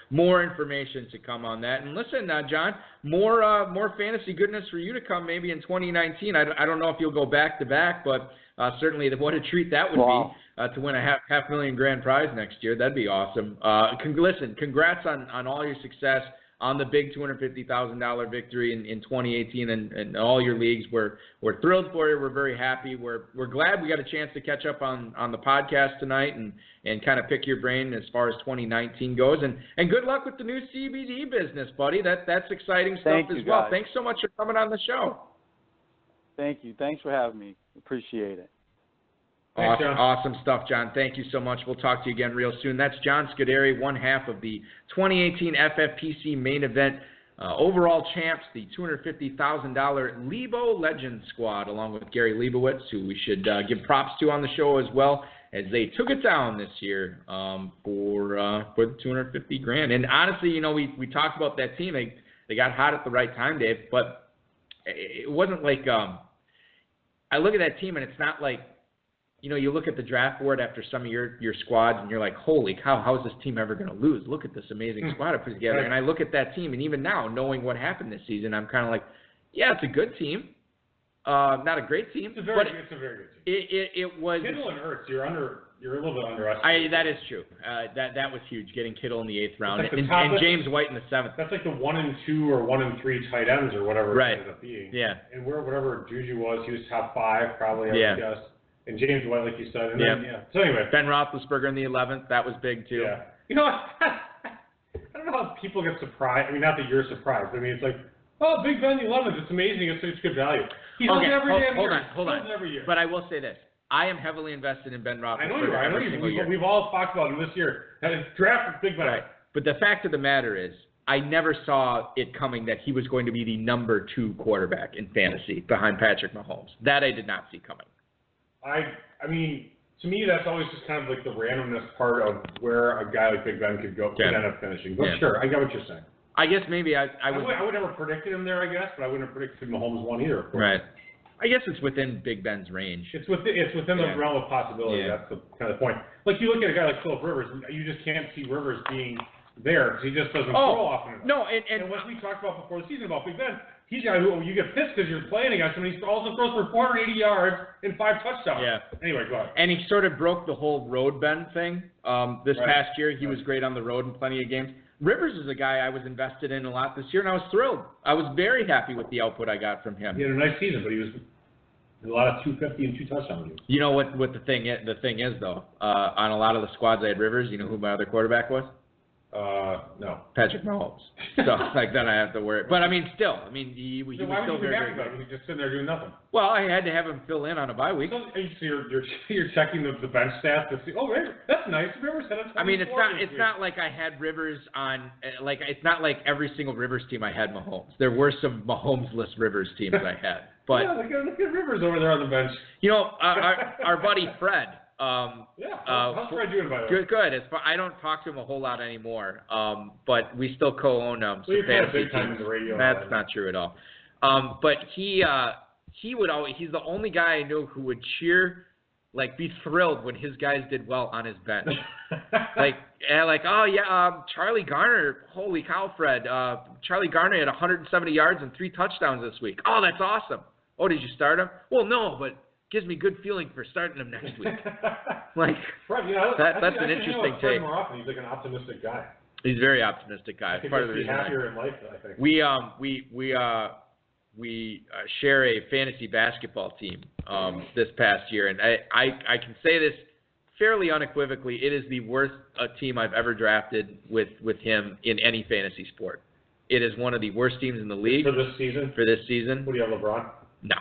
more information to come on that. And listen, John, more fantasy goodness for you to come maybe in 2019. I don't know if you'll go back to back, but certainly what a treat that would be to win a half million grand prize next year. That'd be awesome. Listen, congrats on all your success on the big $250,000 victory in 2018 and all your leagues. We're thrilled for you. We're very happy. We're glad we got a chance to catch up on the podcast tonight and kind of pick your brain as far as 2019 goes. And good luck with the new CBD business, buddy. That's exciting stuff as well. Thanks so much for coming on the show. Thank you. Thanks for having me. Appreciate it. Awesome stuff, John. Thank you so much. We'll talk to you again real soon. That's John Scuderi, one half of the 2018 FFPC main event overall champs, the $250,000 Lebo Legend Squad, along with Gary Leibowitz, who we should give props to on the show as well, as they took it down this year for the $250,000. And honestly, we talked about that team. They got hot at the right time, Dave. But it wasn't like I look at that team, and it's not like, you look at the draft board after some of your squads, and you're like, holy cow, how is this team ever going to lose? Look at this amazing squad I put together. Right. And I look at that team, and even now, knowing what happened this season, I'm kind of like, yeah, it's a good team. Not a great team. It's a very good team. It was. Kittle and Ertz, you're a little bit underestimated. That is true. That was huge, getting Kittle in the 8th round, like and James White in the 7th. That's like the 1 and 2 or 1 and 3 tight ends or whatever it ended up being. Yeah. And whatever Juju was, he was top 5 probably, I would guess. And James White, like you said. And then, So anyway. Ben Roethlisberger in the 11th. That was big, too. Yeah. I don't know how people get surprised. I mean, not that you're surprised. I mean, it's like, oh, Big Ben, the 11th. It's amazing. It's such good value. He's on every damn year. Hold on. Every year. But I will say this. I am heavily invested in Ben Roethlisberger. I know you are. We've all talked about him this year. Draft Big Ben. Right. But the fact of the matter is, I never saw it coming that he was going to be the number 2 quarterback in fantasy behind Patrick Mahomes. That I did not see coming. I mean, to me, that's always just kind of like the randomness part of where a guy like Big Ben could end up finishing. But sure, I get what you're saying. I guess maybe I would never predicted him there, I guess, but I wouldn't have predicted Mahomes one either, of course. Right. I guess it's within Big Ben's range. It's within the realm of possibility. Yeah. That's the kind of point. Like, you look at a guy like Philip Rivers, you just can't see Rivers being there because he just doesn't throw often enough. No, and what we talked about before the season about Big Ben, he's a guy who you get pissed because you're playing against him, and he also throws for 480 yards and 5 touchdowns. Yeah. Anyway, go ahead. And he sort of broke the whole road Ben thing this past year. He was great on the road in plenty of games. Rivers is a guy I was invested in a lot this year, and I was thrilled. I was very happy with the output I got from him. He had a nice season, but he was a lot of 250 and 2 touchdowns. You know what the thing is though? On a lot of the squads I had Rivers, you know who my other quarterback was? No. Patrick Mahomes. So, then I have to worry. But, he was still very good. He was just sitting there doing nothing. Well, I had to have him fill in on a bye week. So you're checking the bench stats to see, that's nice. Rivers had a it's not like I had Rivers on, it's not like every single Rivers team I had Mahomes. There were some Mahomes-less Rivers teams I had. But look at Rivers over there on the bench. Our buddy Fred. How's Fred doing, by the way? Good. I don't talk to him a whole lot anymore, but we still co-own some fantasy teams. That's not true at all. But he would always. He's the only guy I know who would cheer, be thrilled when his guys did well on his bench. Charlie Garner. Holy cow, Fred! Charlie Garner had 170 yards and 3 touchdowns this week. Oh, that's awesome. Oh, did you start him? Well, no, but gives me good feeling for starting him next week. Fred, that's an interesting take. More often. He's an optimistic guy. He's a very optimistic guy. I think part of the reason happier in life, I think. We share a fantasy basketball team this past year, and I can say this fairly unequivocally. It is the worst team I've ever drafted with him in any fantasy sport. It is one of the worst teams in the league. For this season? For this season. What do you have, LeBron? No.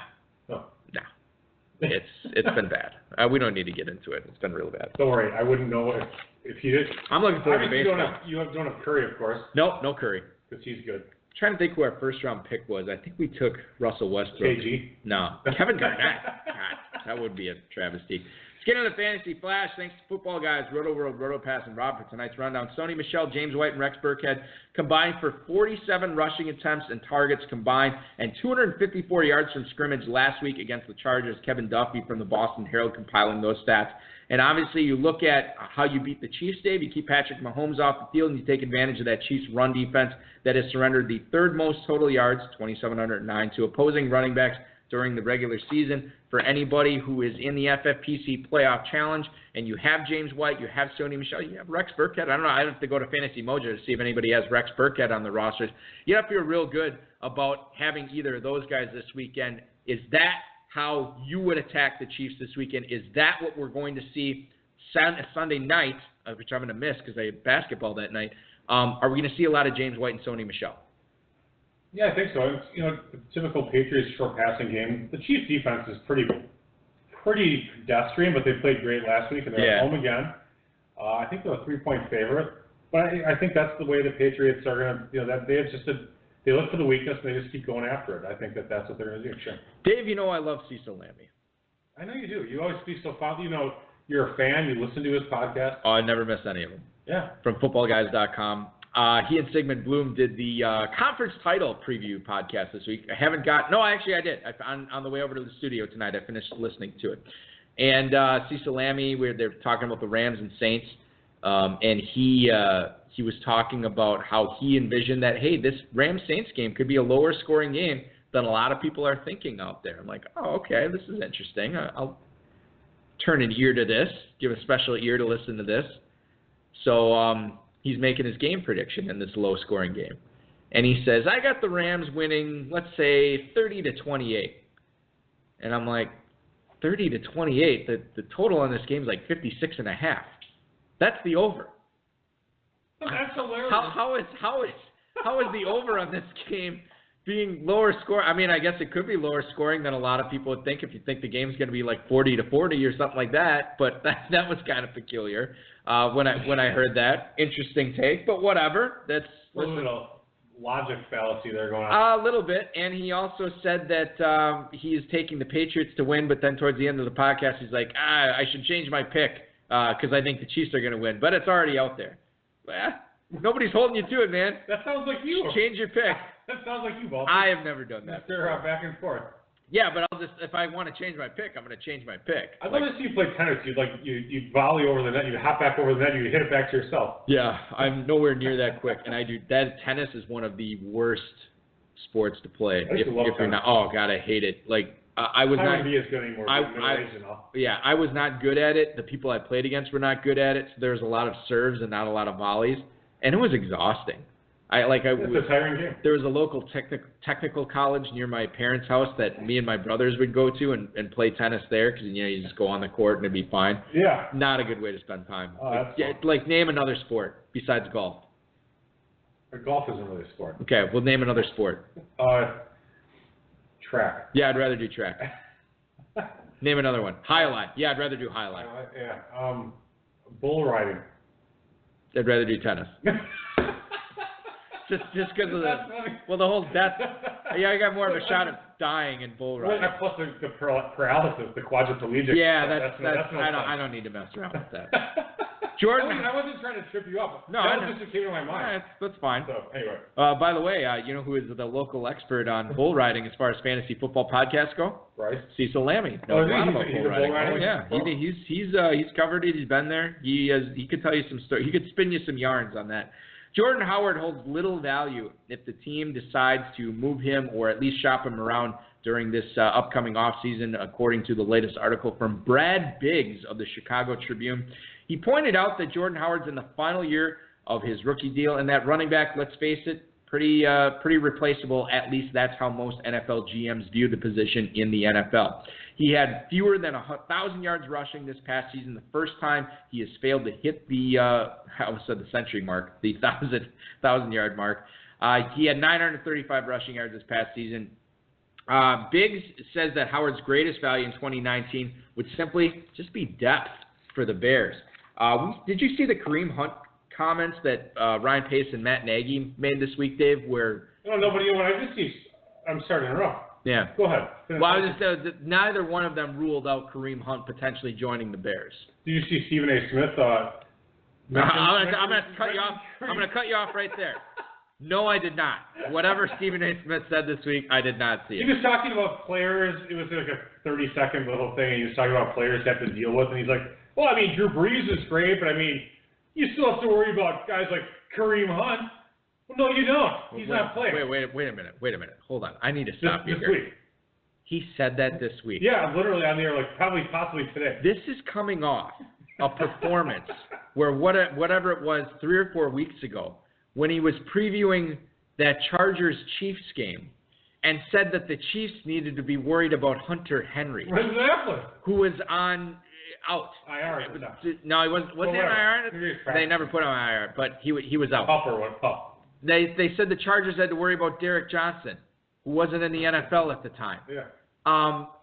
It's been bad. We don't need to get into it. It's been real bad. Don't worry. I wouldn't know if you did. I'm looking forward to baseball. You don't have Curry, of course. No Curry. Because he's good. I'm trying to think who our first-round pick was. I think we took Russell Westbrook. KG? No. Kevin Garnett. God, that would be a travesty. Let's get into the Fantasy Flash. Thanks to Football Guys, Roto World, Roto Pass, and Rob for tonight's rundown. Sony Michel, James White, and Rex Burkhead combined for 47 rushing attempts and targets combined and 254 yards from scrimmage last week against the Chargers. Kevin Duffy from the Boston Herald compiling those stats. And obviously, you look at how you beat the Chiefs, Dave. You keep Patrick Mahomes off the field, and you take advantage of that Chiefs run defense that has surrendered the third most total yards, 2,709, to opposing running backs during the regular season. For anybody who is in the FFPC playoff challenge, and you have James White, you have Sony Michel, you have Rex Burkhead. I don't know. I have to go to Fantasy Mojo to see if anybody has Rex Burkhead on the rosters. You have to feel real good about having either of those guys this weekend. Is that how you would attack the Chiefs this weekend? Is that what we're going to see Sunday night, which I'm going to miss because I have basketball that night? Are we going to see a lot of James White and Sony Michel? Yeah, I think so. It's, the typical Patriots short passing game. The Chiefs defense is pretty pedestrian, but they played great last week, and they're at home again. I think they're a 3-point favorite, but I think that's the way the Patriots are going to, that they have they look for the weakness and they just keep going after it. I think that's what they're going to do. Sure. Dave, I love Cecil Lammey. I know you do. You always speak so fondly. You're a fan. You listen to his podcast. Oh, I never miss any of them. Yeah. From footballguys.com. He and Sigmund Bloom did the conference title preview podcast this week. I did. On the way over to the studio tonight, I finished listening to it. And Cecil Lammey, they're talking about the Rams and Saints, and he was talking about how he envisioned that, hey, this Rams-Saints game could be a lower scoring game than a lot of people are thinking out there. I'm like, oh, okay, this is interesting. I'll turn an ear to this, give a special ear to listen to this. So he's making his game prediction in this low-scoring game. And he says, I got the Rams winning, let's say, 30-28. And I'm like, 30-28? The total on this game is like 56.5. That's the over. That's hilarious. How is the over on this game being lower score? I mean, I guess it could be lower scoring than a lot of people would think if you think the game's going to be like 40-40 or something like that. But that was kind of peculiar when I heard that. Interesting take, but whatever. That's a little logic fallacy there going on. A little bit, and he also said that he is taking the Patriots to win, but then towards the end of the podcast, he's like, I should change my pick because I think the Chiefs are going to win, but it's already out there. Nobody's holding you to it, man. That sounds like you. Change your pick. That sounds like you, Baltimore. I have never done that. They're back and forth. Yeah, but if I want to change my pick, I'm going to change my pick. I'd love to see you play tennis. You'd volley over the net, you'd hop back over the net, you'd hit it back to yourself. Yeah, I'm nowhere near that quick, and I do that. Tennis is one of the worst sports to play. If you're not, oh God, I hate it. I was not be as good anymore. I was not good at it. The people I played against were not good at it. So there was a lot of serves and not a lot of volleys, and it was exhausting. It's a tiring game. There was a local technical college near my parents' house that me and my brothers would go to and play tennis there because you just go on the court and it'd be fine. Yeah. Not a good way to spend time. Name another sport besides golf. Golf isn't really a sport. Okay, we'll name another sport. Track. Yeah, I'd rather do track. Name another one. Highline. Yeah, I'd rather do highline. Bull riding. I'd rather do tennis. Just because of the whole death. Yeah, I got more of a shot of dying in bull riding. Plus the paralysis, the quadriplegic. Yeah, I don't need to mess around with that. Jordan, I wasn't trying to trip you up. No, that just came to my mind. That's fine. So anyway. By the way, you know who is the local expert on bull riding as far as fantasy football podcasts go? Right. Cecil Lammey. Knows a lot about bull riding. Oh yeah, he's covered it. He's been there. He could tell you some stories. He could spin you some yarns on that. Jordan Howard holds little value if the team decides to move him or at least shop him around during this upcoming offseason, according to the latest article from Brad Biggs of the Chicago Tribune. He pointed out that Jordan Howard's in the final year of his rookie deal, and that running back, let's face it, pretty replaceable. At least that's how most NFL GMs view the position in the NFL. He had fewer than 1,000 yards rushing this past season, the first time he has failed to hit the century mark, the 1,000-yard mark. He had 935 rushing yards this past season. Biggs says that Howard's greatest value in 2019 would simply just be depth for the Bears. Did you see the Kareem Hunt comments that Ryan Pace and Matt Nagy made this week, Dave? Where no, but when I just see, I'm sorry to interrupt. Yeah. Go ahead. Well, I was just neither one of them ruled out Kareem Hunt potentially joining the Bears. Did you see Stephen A. Smith? I'm gonna cut you off. I'm gonna cut you off right there. No, I did not. Whatever Stephen A. Smith said this week, I did not see it. He was talking about players. It was like a 30-second little thing. He was talking about players have to deal with, and he's like, well, I mean, Drew Brees is great, but I mean, you still have to worry about guys like Kareem Hunt. Well, no, you don't. He's not playing. Wait a minute. Hold on. I need to stop you this here. Week. He said that this week. Yeah, literally on the air, like possibly today. This is coming off a performance where whatever it was 3 or 4 weeks ago, when he was previewing that Chargers-Chiefs game and said that the Chiefs needed to be worried about Hunter Henry. Exactly. Who was out. IR. No, he wasn't. Was he on IR? They never put him on IR, but he was out. Pup or what? Pup. They said the Chargers had to worry about Derek Johnson, who wasn't in the NFL at the time. Yeah.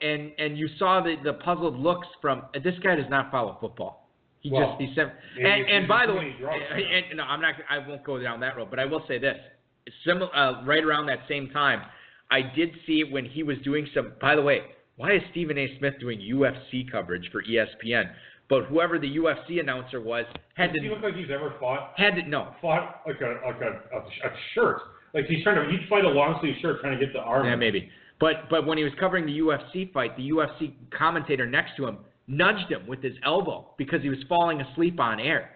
And you saw the puzzled looks from this guy does not follow football. And by the way, no, I won't go down that road, but I will say this: right around that same time, I did see it when he was doing some. By the way, why is Stephen A. Smith doing UFC coverage for ESPN? But whoever the UFC announcer was had to. Does he look like he's ever fought? Fought like a shirt. Like he'd fight a long sleeve shirt trying to get the arm. Yeah, maybe. But when he was covering the UFC fight, the UFC commentator next to him nudged him with his elbow because he was falling asleep on air.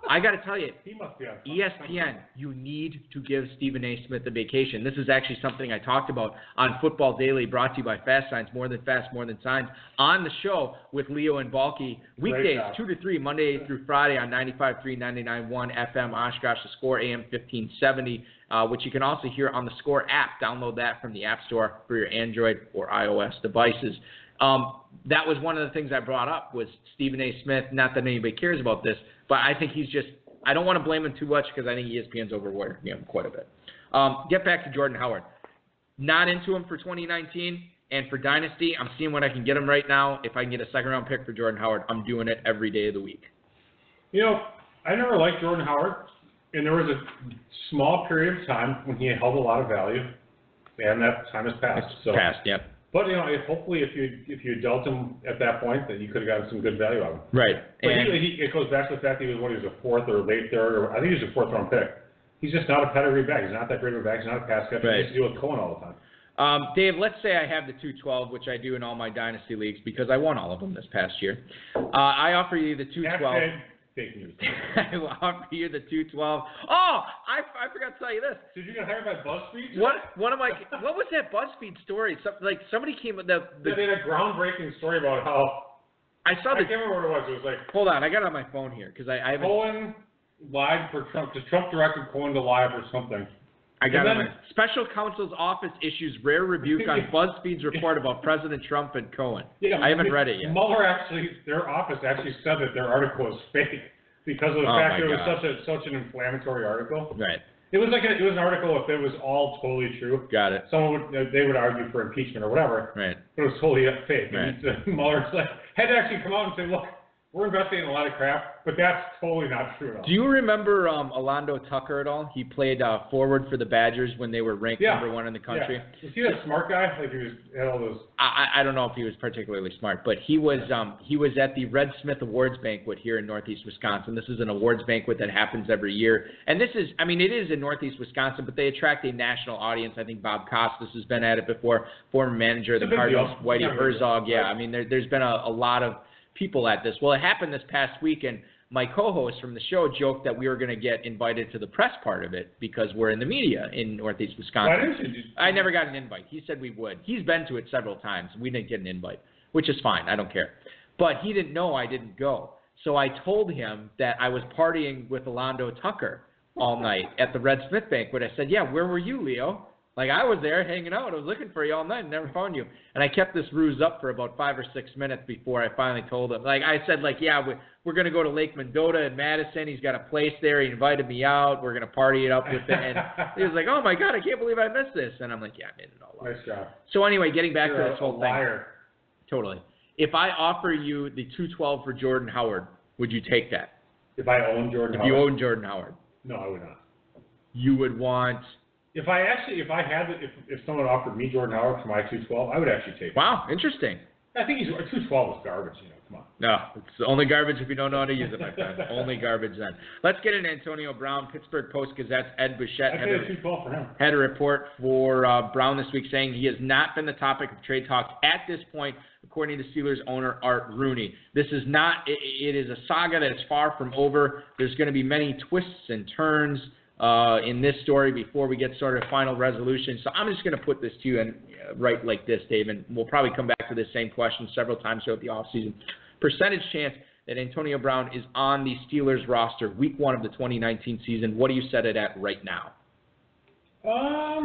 I got to tell you, he must be on ESPN, you need to give Stephen A. Smith a vacation. This is actually something I talked about on Football Daily, brought to you by Fast Signs, more than fast, more than signs, on the show with Leo and Balky, weekdays 2 to 3, Monday through Friday on 95.3, 99.1 FM, Oshkosh, The Score, AM 1570, which you can also hear on the Score app. Download that from the App Store for your Android or iOS devices. That was one of the things I brought up was Stephen A. Smith. Not that anybody cares about this, but I think he's just – I don't want to blame him too much because I think ESPN's overworking him quite a bit. Get back to Jordan Howard. Not into him for 2019, and for Dynasty, I'm seeing what I can get him right now. If I can get a second-round pick for Jordan Howard, I'm doing it every day of the week. You know, I never liked Jordan Howard, and there was a small period of time when he held a lot of value, and that time has passed. Passed, yep. But, you know, hopefully if you dealt him at that point, that you could have gotten some good value out of him. Right. But it goes back to the fact that he was a fourth or late third, or I think he was a fourth-round pick. He's just not a pedigree back. He's not that great of a back. He's not a pass catcher. Right. He used to deal with Cohen all the time. Dave, let's say I have the 212, which I do in all my Dynasty leagues because I won all of them this past year. I offer you the 212. Fake news. I will offer you the 212. Oh, I forgot to tell you this. Did you get hired by BuzzFeed? What was that BuzzFeed story? Somebody came with the they had a groundbreaking story about how I can't remember what it was. It was like, hold on, I got it on my phone here because I haven't. Cohen lied for Trump. Trump directed Cohen to lie for something. I got it. Special counsel's office issues rare rebuke on BuzzFeed's report about President Trump and Cohen. Yeah, I haven't read it yet. Mueller their office actually said that their article was fake because of the fact that it was such an inflammatory article. Right. It was an article if it was all totally true. Got it. They would argue for impeachment or whatever. Right. But it was totally fake. Right. And Mueller had to actually come out and say, look, we're investigating a lot of crap, but that's totally not true at all. Do you remember Orlando Tucker at all? He played forward for the Badgers when they were ranked number 1 in the country. Yeah. Was he a smart guy? Like he had all those. I don't know if he was particularly smart, but he was at the Red Smith Awards banquet here in Northeast Wisconsin. This is an awards banquet that happens every year, and it is in Northeast Wisconsin, but they attract a national audience. I think Bob Costas has been at it before, former manager of the Cardinals, Whitey Herzog. Yeah, I mean there's been a lot of people at this. Well, it happened this past week, and my co-host from the show joked that we were going to get invited to the press part of it because we're in the media in Northeast Wisconsin. Why didn't you? I never got an invite. He said we would. He's been to it several times. We didn't get an invite, which is fine. I don't care. But he didn't know I didn't go. So I told him that I was partying with Orlando Tucker all night at the Red Smith banquet. I said, yeah, where were you, Leo? Like, I was there hanging out. I was looking for you all night and never found you. And I kept this ruse up for about 5 or 6 minutes before I finally told him. Like, I said, yeah, we're going to go to Lake Mendota in Madison. He's got a place there. He invited me out. We're going to party it up with it. And he was like, oh, my God, I can't believe I missed this. And I'm like, yeah, I made it all up. Nice job. So anyway, getting back to this whole thing. Totally. If I offer you the 212 for Jordan Howard, would you take that? If I own Jordan Howard? If you own Jordan Howard. No, I would not. You would want... If someone offered me Jordan Howard for my 212, I would actually take it. Wow, interesting. I think 212 is garbage, come on. No, it's only garbage if you don't know how to use it, my friend. Only garbage then. Let's get into Antonio Brown. Pittsburgh Post-Gazette's Ed Bichette I'd say a 212 for him. Had a report for Brown this week saying he has not been the topic of trade talks at this point, according to Steelers owner Art Rooney. This is not, it is a saga that is far from over. There's going to be many twists and turns in this story before we get started final resolution. So I'm just going to put this to you and right like this, Dave, and we'll probably come back to this same question several times throughout the offseason. Percentage chance that Antonio Brown is on the Steelers roster week 1 of the 2019 season. What do you set it at right now? I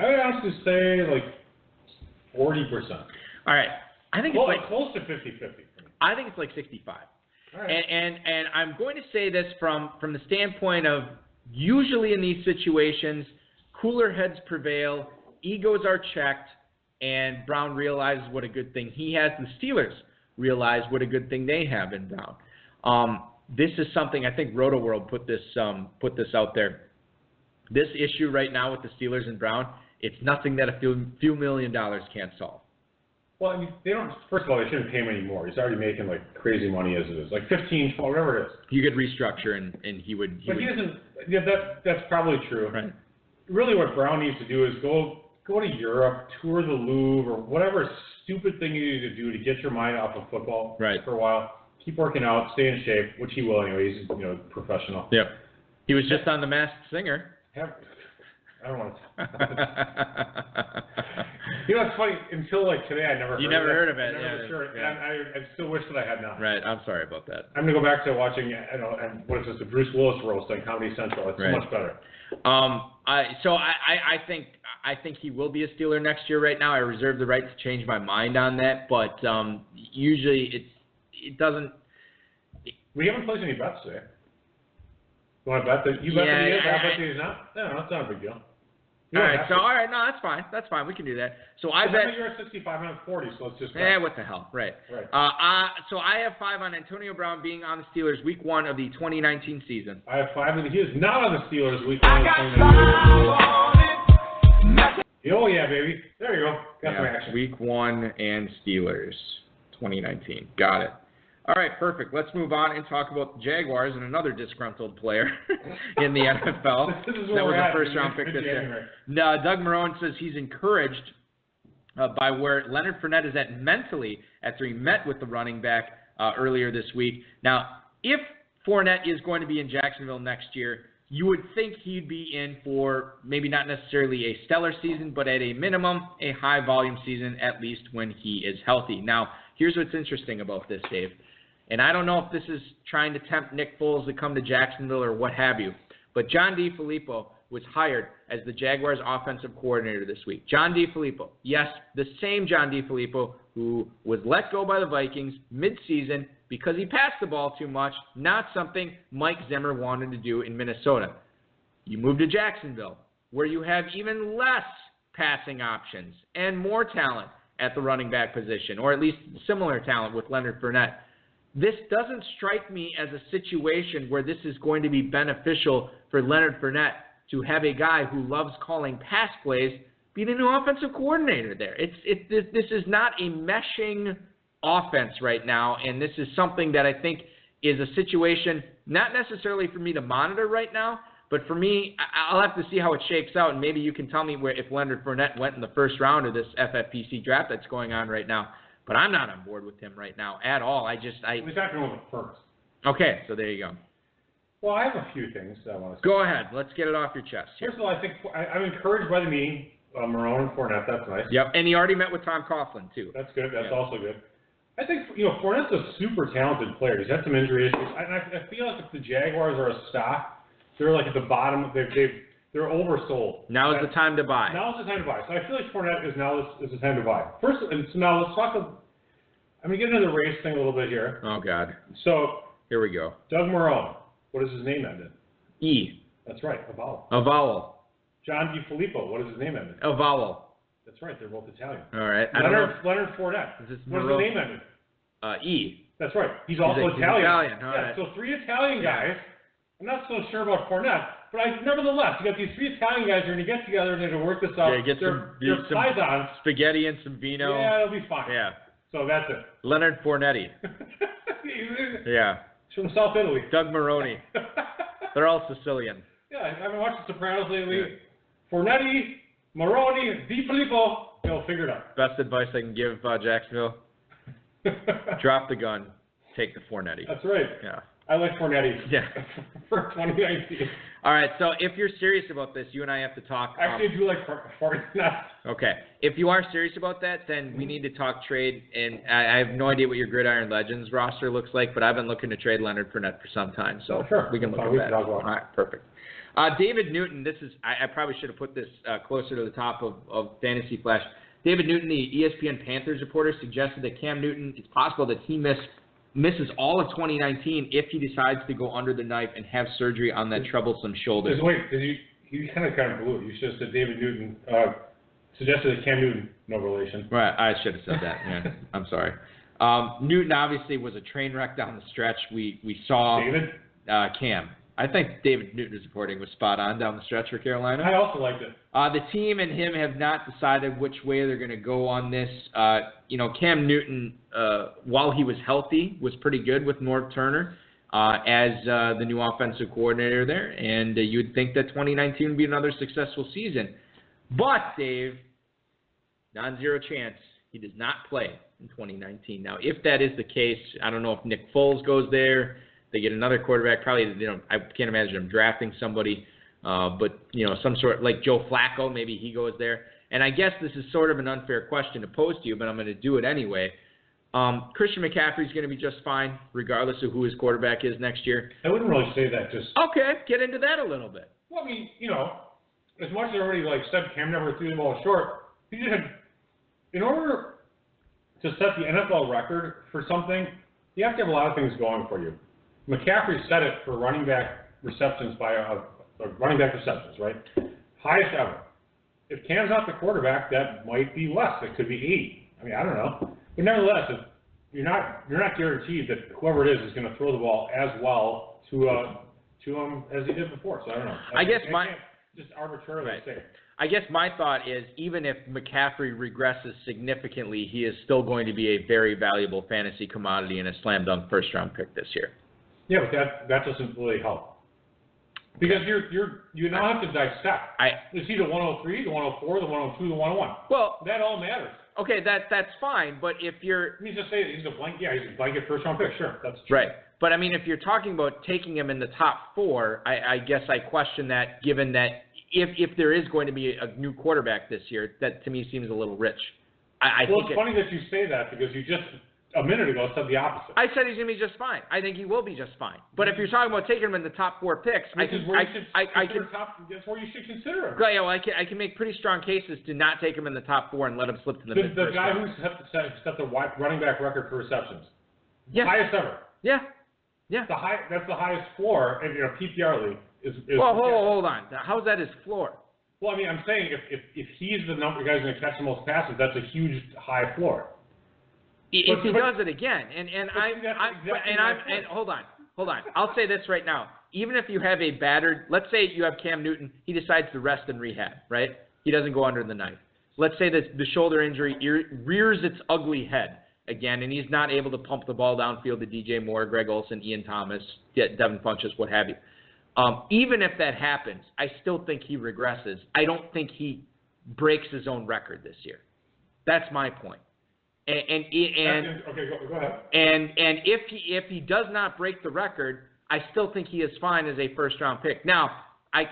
would honestly say like 40%. All right. I think it's like close to 50-50. I think it's like 65. All right. And I'm going to say this from the standpoint of usually in these situations, cooler heads prevail, egos are checked, and Brown realizes what a good thing he has. The Steelers realize what a good thing they have in Brown. This is something I think RotoWorld put this out there. This issue right now with the Steelers and Brown, it's nothing that a few $1 million can't solve. Well, I mean, they don't. First of all, they shouldn't pay him anymore. He's already making like crazy money as it is, like 15, 12, whatever it is. You could restructure and he would. But he doesn't. Yeah, that's probably true. Right. Really, what Brown needs to do is go to Europe, tour the Louvre, or whatever stupid thing you need to do to get your mind off of football for a while. Keep working out, stay in shape, which he will anyway. He's professional. Yep. He was just on The Masked Singer. I don't want to. It's funny. Until like today, I never. You never heard of it. I still wish that I had not. Right. I'm sorry about that. I'm gonna go back to watching. What is this? The Bruce Willis roast on Comedy Central. It's so much better. I think he will be a Steeler next year. Right now, I reserve the right to change my mind on that. But usually, it doesn't. We haven't placed any bets today. You want to bet that you bet that he is? I bet that he's not. No, that's not a big deal. All right, no, that's fine. That's fine. We can do that. So I bet you're at 65, I'm at 40, so let's just. What the hell? Right. So I have 5 on Antonio Brown being on the Steelers week 1 of the 2019 season. I have 5, and he is not on the Steelers week 1 of the 2019. Oh yeah, baby. There you go. Got some action. Week 1 and Steelers 2019. Got it. All right, perfect. Let's move on and talk about the Jaguars and another disgruntled player in the NFL. This is that was a first-round pick this year. Doug Marrone says he's encouraged by where Leonard Fournette is at mentally after he met with the running back earlier this week. Now, if Fournette is going to be in Jacksonville next year, you would think he'd be in for maybe not necessarily a stellar season, but at a minimum, a high-volume season, at least when he is healthy. Now, here's what's interesting about this, Dave. And I don't know if this is trying to tempt Nick Foles to come to Jacksonville or what have you, but John DeFilippo was hired as the Jaguars' offensive coordinator this week. John DeFilippo, yes, the same John DeFilippo who was let go by the Vikings mid-season because he passed the ball too much, not something Mike Zimmer wanted to do in Minnesota. You move to Jacksonville, where you have even less passing options and more talent at the running back position, or at least similar talent with Leonard Fournette. This doesn't strike me as a situation where this is going to be beneficial for Leonard Fournette to have a guy who loves calling pass plays be the new offensive coordinator there. This is not a meshing offense right now, and this is something that I think is a situation not necessarily for me to monitor right now, but for me, I'll have to see how it shakes out, and maybe you can tell me if Leonard Fournette went in the first round of this FFPC draft that's going on right now. But I'm not on board with him right now at all. He's not going to go first. Okay, so there you go. Well, I have a few things I want to say. Go ahead. Let's get it off your chest. First of all, I think I'm encouraged by the meeting. Marrone and Fournette, that's nice. Yep, and he already met with Tom Coughlin, too. That's good. That's also good. I think, Fournette's a super talented player. He's had some injury issues. And I feel like if the Jaguars are a stock, they're like at the bottom. They're oversold. Now is the time to buy. Now is the time to buy. So I feel like Fournette is the time to buy. First, and so now let's talk about, I'm going to get into the race thing a little bit here. Oh, God. So, here we go. Doug Marrone. What does his name end in? E. That's right, a vowel. A vowel. John DeFilippo. What does his name end in? A vowel. That's right, they're both Italian. All right. Leonard Fournette. What does his name end in? E. That's right. He's also Italian. He's Italian. All right. So 3 Italian guys. I'm not so sure about Fournette, but nevertheless, you got these three Italian guys who are going to get together and they're going to work this out. Yeah, get they're some Pisons. spaghetti and some vino. Yeah, it'll be fine. Yeah. So that's it. Leonard Fournetti. Yeah. He's from South Italy. Doug Maroni. They're all Sicilian. Yeah, I haven't watched The Sopranos lately. Yeah. Fournetti, Maroni, Di Filippo, they'll figure it out. Best advice I can give Jacksonville: drop the gun, take the Fournetti. That's right. Yeah. I like Fournetti. Yeah. For 2019. All right. So if you're serious about this, you and I have to talk. Actually, I do like Fournette. Okay. If you are serious about that, then we need to talk trade. And I have no idea what your Gridiron Legends roster looks like, but I've been looking to trade Leonard Fournette for some time. So sure. We can look at that. All right. Perfect. David Newton. This is. I probably should have put this closer to the top of Fantasy Flash. David Newton, the ESPN Panthers reporter, suggested that Cam Newton. It's possible that he misses all of 2019 if he decides to go under the knife and have surgery on that troublesome shoulder. Wait, you kind of blew it. You should have said David Newton suggested that Cam Newton, no relation. Right, I should have said that. Yeah, I'm sorry. Newton obviously was a train wreck down the stretch. We saw David? Cam. I think David Newton's reporting was spot on down the stretch for Carolina. I also liked it. The team and him have not decided which way they're going to go on this. Cam Newton, while he was healthy, was pretty good with Norv Turner as the new offensive coordinator there. And you'd think that 2019 would be another successful season. But, Dave, non-zero chance he does not play in 2019. Now, if that is the case, I don't know if Nick Foles goes there. They get another quarterback. Probably, I can't imagine them drafting somebody. But, some sort like Joe Flacco, maybe he goes there. And I guess this is sort of an unfair question to pose to you, but I'm going to do it anyway. Christian McCaffrey's going to be just fine, regardless of who his quarterback is next year. I wouldn't really say that. Okay, get into that a little bit. Well, I mean, as much as everybody said Cam never threw the ball short, he did. In order to set the NFL record for something, you have to have a lot of things going for you. McCaffrey set it for running back receptions running back receptions, right? Highest ever. If Cam's not the quarterback, that might be less. It could be 80. I mean, I don't know. But nevertheless, you're not guaranteed that whoever it is going to throw the ball as well to him as he did before. So I don't know. I can't just arbitrarily say. I guess my thought is even if McCaffrey regresses significantly, he is still going to be a very valuable fantasy commodity and a slam dunk first round pick this year. Yeah, but that doesn't really help. Because you now have to dissect. Is he the 103, the 104, the 102, the 101? Well, that all matters. Okay, that's fine. But if you're, let me just say he's a blanket first round pick. Sure, that's true. Right. But I mean, if you're talking about taking him in the top 4, I guess I question that. Given that if there is going to be a new quarterback this year, that to me seems a little rich. It's funny that you say that because you just a minute ago said the opposite. I said he's going to be just fine. I think he will be just fine. But if you're talking about taking him in the top 4 picks, that's where you should consider him. Yeah, well, I can make pretty strong cases to not take him in the top 4 and let him slip to the mid. The guy who set the running back record for receptions. Yeah. Highest ever. Yeah. That's the highest floor in PPR league. Well, hold on. How's that his floor? Well, I mean, I'm saying if he's the number guy who's going to catch the most passes, that's a huge high floor. If he does it again, hold on. I'll say this right now. Even if you have a battered, let's say you have Cam Newton, he decides to rest and rehab, right? He doesn't go under the knife. Let's say that the shoulder injury rears its ugly head again, and he's not able to pump the ball downfield to DJ Moore, Greg Olsen, Ian Thomas, Devin Funchess, what have you. Even if that happens, I still think he regresses. I don't think he breaks his own record this year. That's my point. Okay, go ahead. And if he does not break the record, I still think he is fine as a first round pick. Now, I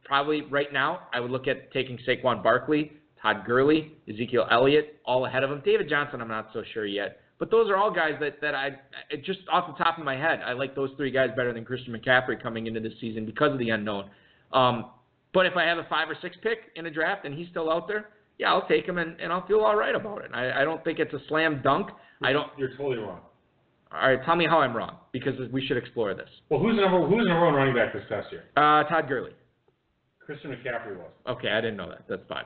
probably right now I would look at taking Saquon Barkley, Todd Gurley, Ezekiel Elliott, all ahead of him. David Johnson, I'm not so sure yet. But those are all guys that I just off the top of my head, I like those 3 guys better than Christian McCaffrey coming into this season because of the unknown. But if I have a 5 or 6 pick in a draft and he's still out there, yeah, I'll take him and I'll feel all right about it. I don't think it's a slam dunk. You're totally wrong. All right, tell me how I'm wrong because we should explore this. Well, who's the number 1 running back this past year? Todd Gurley. Christian McCaffrey was. Okay, I didn't know that. That's fine.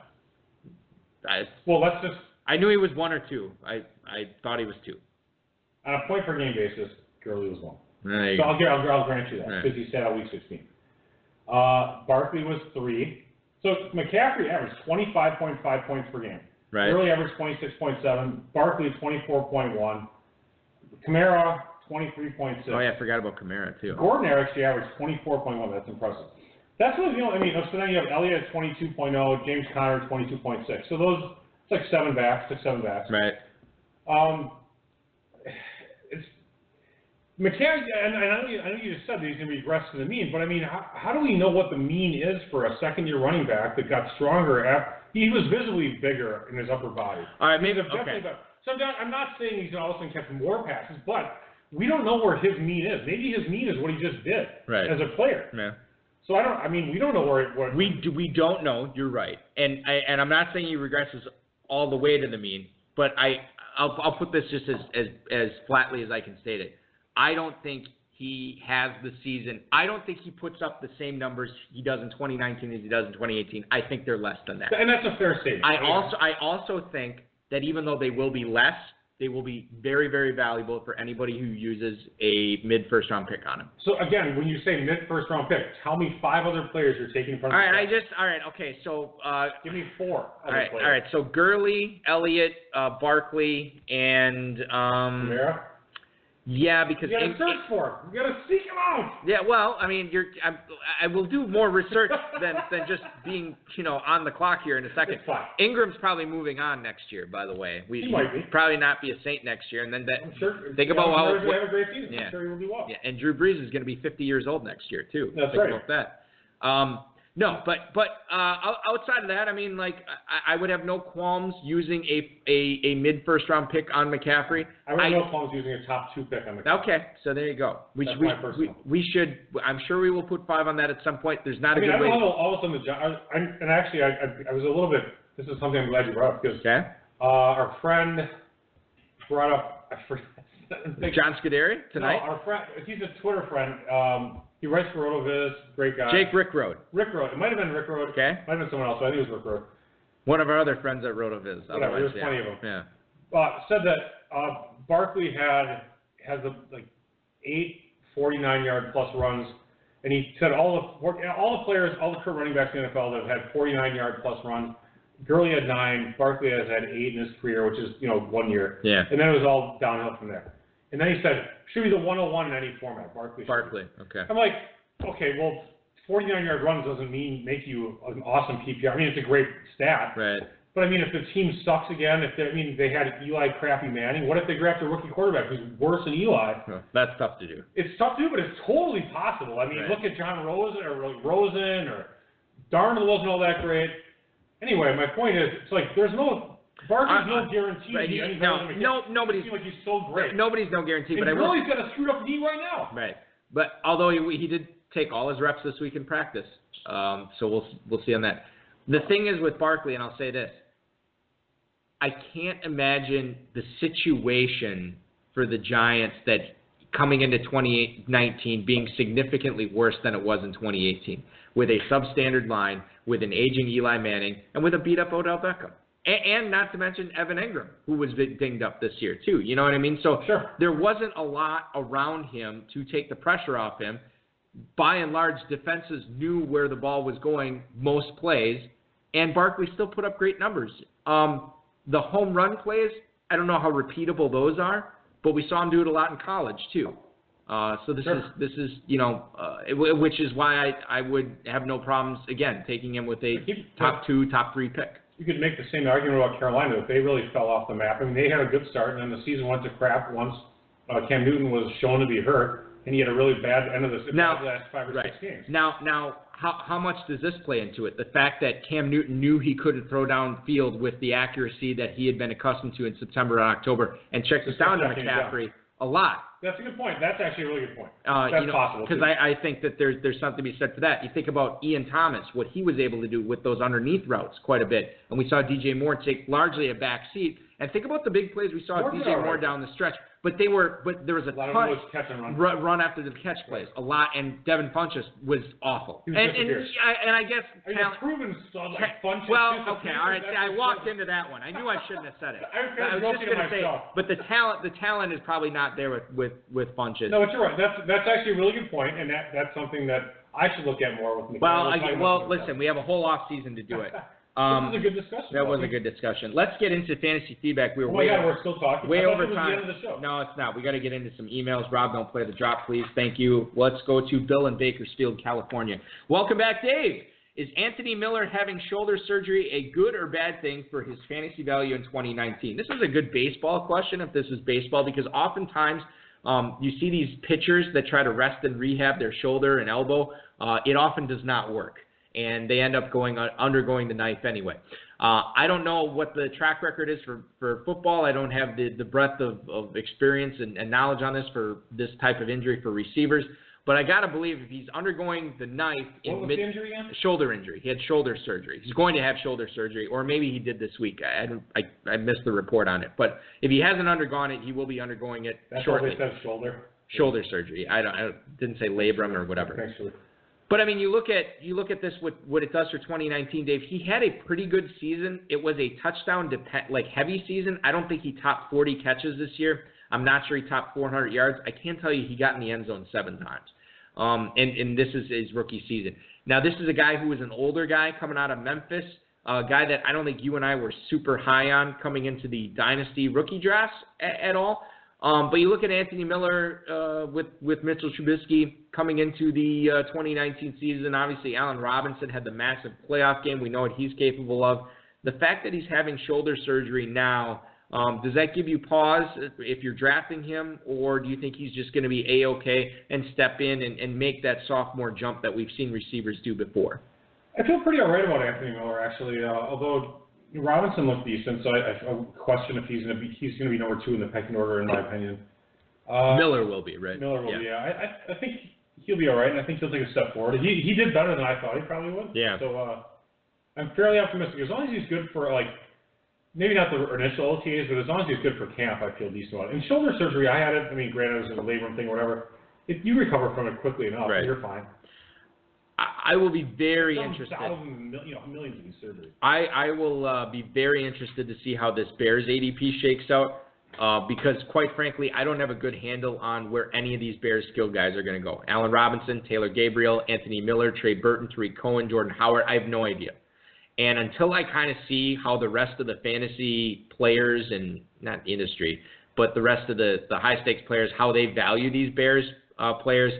I knew he was 1 or 2. I thought he was 2. On a point per game basis, Gurley was 1. There you So go. I'll grant you that because he sat out week 16. Barkley was 3. So McCaffrey averaged 25.5 points per game. Right. Gurley averaged 26.7. Barkley 24.1. Kamara 23.6. Oh, yeah, I forgot about Kamara, too. Gordon actually averaged 24.1. That's impressive. That's what so then you have Elliott at 22.0, James Conner 22.6. So those, it's like 7 backs. Right. It's McCaffrey, and I know you just said that he's going to regress to the mean, but I mean, how do we know what the mean is for a second-year running back that got stronger after he was visibly bigger in his upper body? All right, maybe, okay. So I'm not saying he's all of a sudden catch more passes, but we don't know where his mean is. Maybe his mean is what he just did as a player. Yeah. So we don't know where we don't know. You're right, and I'm not saying he regresses all the way to the mean, but I'll put this just as flatly as I can state it. I don't think he has the season. I don't think he puts up the same numbers he does in 2019 as he does in 2018. I think they're less than that. And that's a fair statement. I also think that even though they will be less, they will be very, very valuable for anybody who uses a mid-first round pick on him. So again, when you say mid-first round pick, tell me 5 other players you're taking from. Okay. So give me 4 other players. All right. So Gurley, Elliott, Barkley, and Kamara? Yeah, because you gotta search for him. You gotta seek him out. Yeah, well, I mean, I will do more research than just being on the clock here in a second. It's fine. Ingram's probably moving on next year, by the way. He might be. Probably not be a Saint next year, and then I'm sure. Think about how. He's gonna have a great season. Yeah. I'm sure he will do well. Yeah, and Drew Brees is going to be 50 years old next year too. That's Think right. about that. No, but outside of that, I mean, like I would have no qualms using a mid first round pick on McCaffrey. I would have no qualms using a top 2 pick on McCaffrey. Okay, so there you go. That's my personal. We should. I'm sure we will put 5 on that at some point. There's not a good way. I don't know all of a sudden I was a little bit. This is something I'm glad you brought up because our friend brought up. I forgot. John Scuderi tonight. No, our friend. He's a Twitter friend. He writes for RotoViz, great guy. Jake Rickroad. It might have been Rickroad. Okay. Might have been someone else, but I think it was Rickroad. One of our other friends at RotoViz. Whatever, there's plenty of them. Yeah. Said that Barkley has 8 49-yard plus runs, and he said all the players, all the current running backs in the NFL that have had 49-yard plus runs. Gurley had 9, Barkley has had 8 in his career, which is 1 year. Yeah. And then it was all downhill from there. And then he said, should be the 101 in any format, Barkley. Okay. I'm like, okay, well, 49-yard runs doesn't make you an awesome PPR. I mean, it's a great stat. Right. But I mean, if the team sucks again, they had Eli crappy Manning, what if they draft a rookie quarterback who's worse than Eli? That's tough to do. It's tough to do, but it's totally possible. I mean, look at John Rosen or Darnold wasn't all that great. Anyway, my point is, it's like there's Barkley's no guarantee. Right. Nobody's. Like he's so great. Nobody's no guarantee. And but Gurley's got a screwed up knee right now. Right. But although he did take all his reps this week in practice, so we'll see on that. The thing is with Barkley, and I'll say this: I can't imagine the situation for the Giants that coming into 2019 being significantly worse than it was in 2018, with a substandard line, with an aging Eli Manning, and with a beat-up Odell Beckham. And not to mention Evan Ingram, who was dinged up this year, too. You know what I mean? So There wasn't a lot around him to take the pressure off him. By and large, defenses knew where the ball was going most plays, and Barkley still put up great numbers. The home run plays, I don't know how repeatable those are, but we saw him do it a lot in college, too. So this is which is why I would have no problems, again, taking him with a top 2, top 3 pick. You could make the same argument about Carolina if they really fell off the map. I mean, they had a good start, and then the season went to crap once Cam Newton was shown to be hurt, and he had a really bad end of the last 5 or 6 games. Now, how much does this play into it? The fact that Cam Newton knew he couldn't throw downfield with the accuracy that he had been accustomed to in September and October, and check this down to McCaffrey a lot. That's a good point. That's actually a really good point. That's possible. Because I think that there's something to be said for that. You think about Ian Thomas, what he was able to do with those underneath routes quite a bit. And we saw DJ Moore take largely a back seat. And think about the big plays we saw with DJ Moore down the stretch. But there was a lot ton of catch and run after the catch plays. A lot, and Devin Funchess was awful. And I guess it's proven like Funchess. Well, okay, all right. I walked into that one. I knew I shouldn't have said it. I was just going to say, but the talent is probably not there with Funchess. No, but you're right. That's actually a really good point, and that's something that I should look at more with McCarron. Well, listen, we have a whole off season to do it. This was a good discussion. That was a good discussion. Let's get into fantasy feedback. We're we're still talking. Way over it was time. the end of the show. No, it's not. We got to get into some emails. Rob, don't play the drop, please. Thank you. Let's go to Bill in Bakersfield, California. Welcome back, Dave. Is Anthony Miller having shoulder surgery a good or bad thing for his fantasy value in 2019? This is a good baseball question, if this is baseball, because oftentimes you see these pitchers that try to rest and rehab their shoulder and elbow. It often does not work, and they end up undergoing the knife anyway. I don't know what the track record is for football. I don't have the breadth of experience and knowledge on this for this type of injury for receivers. But I got to believe if he's undergoing the knife in the injury again? Shoulder injury. He had shoulder surgery. He's going to have shoulder surgery, or maybe he did this week. I missed the report on it. But if he hasn't undergone it, he will be undergoing it shortly. That's what they said, shoulder. Shoulder surgery. I didn't say labrum or whatever. Thanks. But I mean, you look at this, what it does for 2019, Dave. He had a pretty good season. It was a touchdown heavy season. I don't think he topped 40 catches this year. I'm not sure he topped 400 yards. I can tell you he got in the end zone 7 times. And this is his rookie season. Now, this is a guy who was an older guy coming out of Memphis, a guy that I don't think you and I were super high on coming into the dynasty rookie drafts at all. But you look at Anthony Miller with Mitchell Trubisky coming into the 2019 season. Obviously, Allen Robinson had the massive playoff game. We know what he's capable of. The fact that he's having shoulder surgery now, does that give you pause if you're drafting him, or do you think he's just going to be A-okay and step in and make that sophomore jump that we've seen receivers do before? I feel pretty all right about Anthony Miller, actually, although Robinson looked decent, so I question if he's going to be number 2 in the pecking order, in my opinion. Miller will be, right? Miller will be, yeah. I think he'll be all right, and I think he'll take a step forward. He did better than I thought he probably would. Yeah. So I'm fairly optimistic. As long as he's good for, maybe not the initial OTAs, but as long as he's good for camp, I feel decent about it. And shoulder surgery, I had it. I mean, granted, it was a labrum thing or whatever. You recover from it quickly enough, right. You're fine. I will be very interested. Millions of these surgeries. I will be very interested to see how this Bears ADP shakes out because, quite frankly, I don't have a good handle on where any of these Bears skill guys are going to go. Allen Robinson, Taylor Gabriel, Anthony Miller, Trey Burton, Tariq Cohen, Jordan Howard. I have no idea. And until I kind of see how the rest of the fantasy players and not industry, but the rest of the high-stakes players, how they value these Bears players,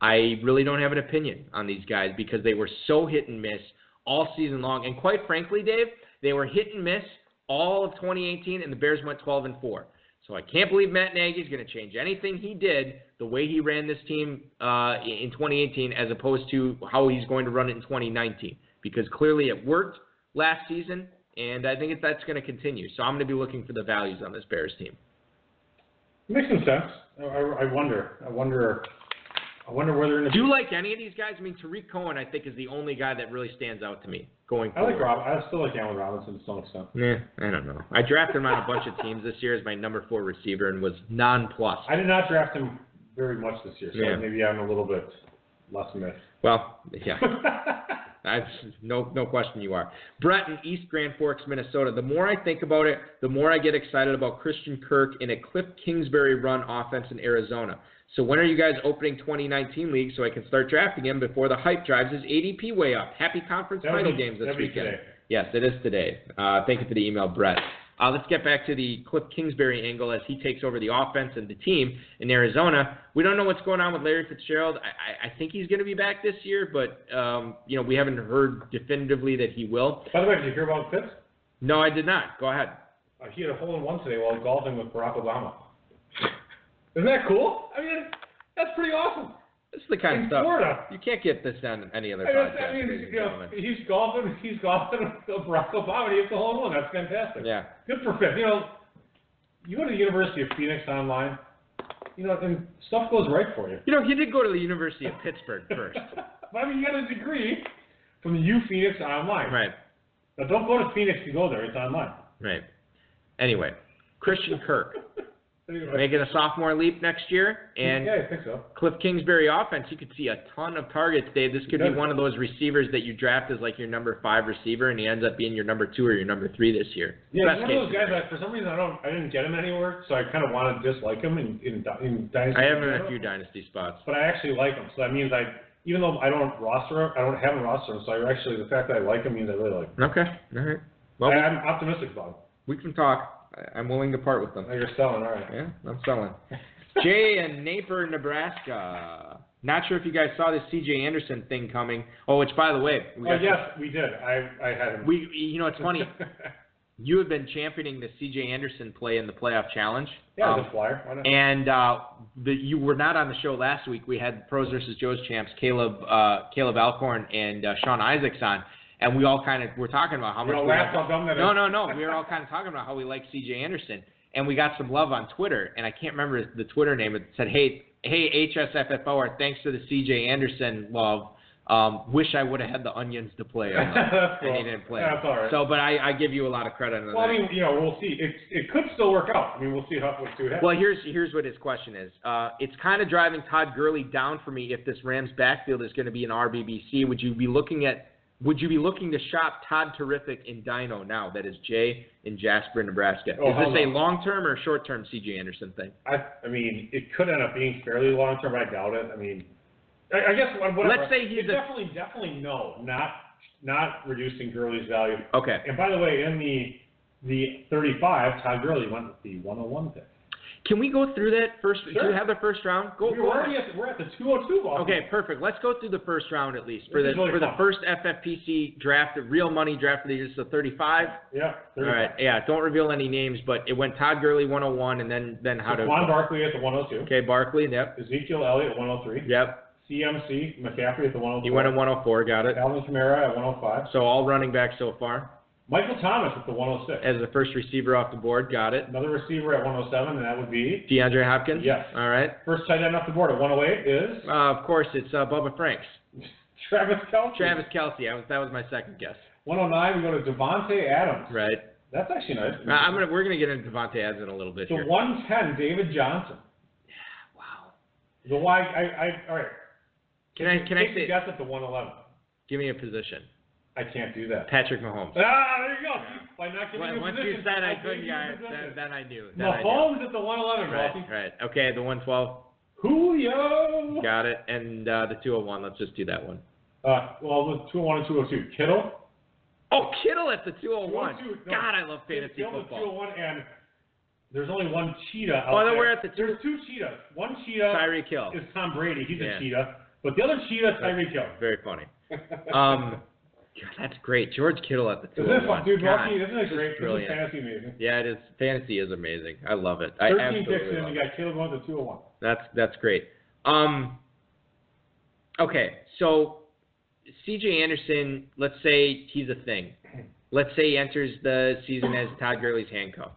I really don't have an opinion on these guys because they were so hit and miss all season long. And quite frankly, Dave, they were hit and miss all of 2018, and the Bears went 12-4. So I can't believe Matt Nagy's going to change anything he did the way he ran this team in 2018 as opposed to how he's going to run it in 2019 because clearly it worked last season, and I think that's going to continue. So I'm going to be looking for the values on this Bears team. It makes some sense. I wonder where they're going to be. Do you like any of these guys? I mean, Tariq Cohen, I think, is the only guy that really stands out to me going forward. I still like Allen Robinson to some extent. I don't know. I drafted him on a bunch of teams this year as my number 4 receiver and was nonplussed. I did not draft him very much this year, so maybe I'm a little bit less mixed. Well, yeah. No question you are. Brett in East Grand Forks, Minnesota. The more I think about it, the more I get excited about Christian Kirk in a Cliff Kingsbury run offense in Arizona. So when are you guys opening 2019 league so I can start drafting him before the hype drives his ADP way up? Happy conference title games this weekend. Today. Yes, it is today. Thank you for the email, Brett. Let's get back to the Cliff Kingsbury angle as he takes over the offense and the team in Arizona. We don't know what's going on with Larry Fitzgerald. I think he's going to be back this year, but we haven't heard definitively that he will. By the way, did you hear about Fitz? No, I did not. Go ahead. He had a hole-in-one today while golfing with Barack Obama. Isn't that cool? I mean, that's pretty awesome. This is the kind in of stuff Florida. You can't get this on any other podcast. I mean, he's golfing with Barack Obama. And he hits the hole-in-one. That's fantastic. Yeah. Good for Fitz. You go to the University of Phoenix online, and stuff goes right for you. He did go to the University of Pittsburgh first. But I mean, you got a degree from the U Phoenix online. Right. Now, don't go to Phoenix to go there. It's online. Right. Anyway, Christian Kirk. Making a sophomore leap next year, and yeah, I think so. Cliff Kingsbury offense, you could see a ton of targets, Dave. This could be one of those receivers that you draft as like your number 5 receiver, and he ends up being your number 2 or your number 3 this year. Yeah, he's one of those guys that for some reason I didn't get him anywhere, so I kind of want to dislike him in Dynasty. I have him in a few Dynasty spots. But I actually like him, so that means even though I don't have him roster him, so the fact that I like him means I really like him. Okay, all right. Well, I'm optimistic about him. We can talk. I'm willing to part with them. Oh, you're selling, all right. Yeah, I'm selling. Jay in Napier, Nebraska. Not sure if you guys saw this C.J. Anderson thing coming. Oh, which, by the way. Yes, we did. I had him. It's funny. You have been championing the C.J. Anderson play in the playoff challenge. Yeah, the flyer. Why not? And you were not on the show last week. We had Pros vs. Joe's champs, Caleb Alcorn and Sean Isaacs on. And we all kind of were talking about how much we No. We were all kind of talking about how we like C.J. Anderson. And we got some love on Twitter. And I can't remember the Twitter name. It said, hey, HSFFOR, thanks for the C.J. Anderson love. Wish I would have had the Onions to play. That's cool. And he didn't play. That's all right. So, but I give you a lot of credit on that. Well, I mean, we'll see. It could still work out. I mean, we'll see what happens. Well, here's what his question is. It's kind of driving Todd Gurley down for me if this Rams backfield is going to be an RBBC. Would you be looking to shop Todd Terrific in Dino now? That is Jay in Jasper, Nebraska. Is this a long-term or short-term C.J. Anderson thing? I mean, it could end up being fairly long-term, but I doubt it. I mean, I guess whatever. Let's say he's definitely no, not reducing Gurley's value. Okay. And by the way, in the 35, Todd Gurley went with the 101 pick. Can we go through that first? Sure. Do you have the first round? We're at the 202 ball. Okay, perfect. Let's go through the first round at least for the fun. first FFPC draft, the real money draft of the year. So 35. Yeah. 35. All right. Yeah. Don't reveal any names, but it went Todd Gurley 101, and then how to. Juan Barkley at the 102. Okay, Barkley. Yep. Ezekiel Elliott at 103. Yep. CMC McCaffrey at the 104. He went at 104. Got it. Alvin Kamara at 105. So all running backs so far. Michael Thomas at the 106. As the first receiver off the board, got it. Another receiver at 107, and that would be? DeAndre Hopkins? Yes. All right. First tight end off the board at 108 is? Of course, it's Bubba Franks. Travis Kelce. That was my second guess. 109, we go to Devontae Adams. Right. That's actually nice. We're gonna get into Devontae Adams in a little bit here. 110, David Johnson. Wow. All right. Can I say? Guess at the 111. Give me a position. I can't do that. Patrick Mahomes. There you go. By not giving you a Once position. you said I couldn't, then I knew. Mahomes at the 111, Right. Okay, the 112. Julio. Got it. And the 201. Let's just do that one. The 201 and 202. Kittle. Oh, Kittle at the 201. 202, God, I love fantasy football. The 201, and there's only one cheetah out there. Then we're at the There's two cheetahs. One cheetah Tyreek Hill is Tom Brady. He's a cheetah. But the other cheetah is Tyreek Hill. Very funny. God, that's great. George Kittle at the 201. Isn't it fun, dude? God, isn't it great? Brilliant. This is fantasy amazing. Yeah, it is. Fantasy is amazing. I love it. 13 picks in, you got Kittle going to 201. That's great. Okay, so C.J. Anderson, let's say he's a thing. Let's say he enters the season as Todd Gurley's handcuff.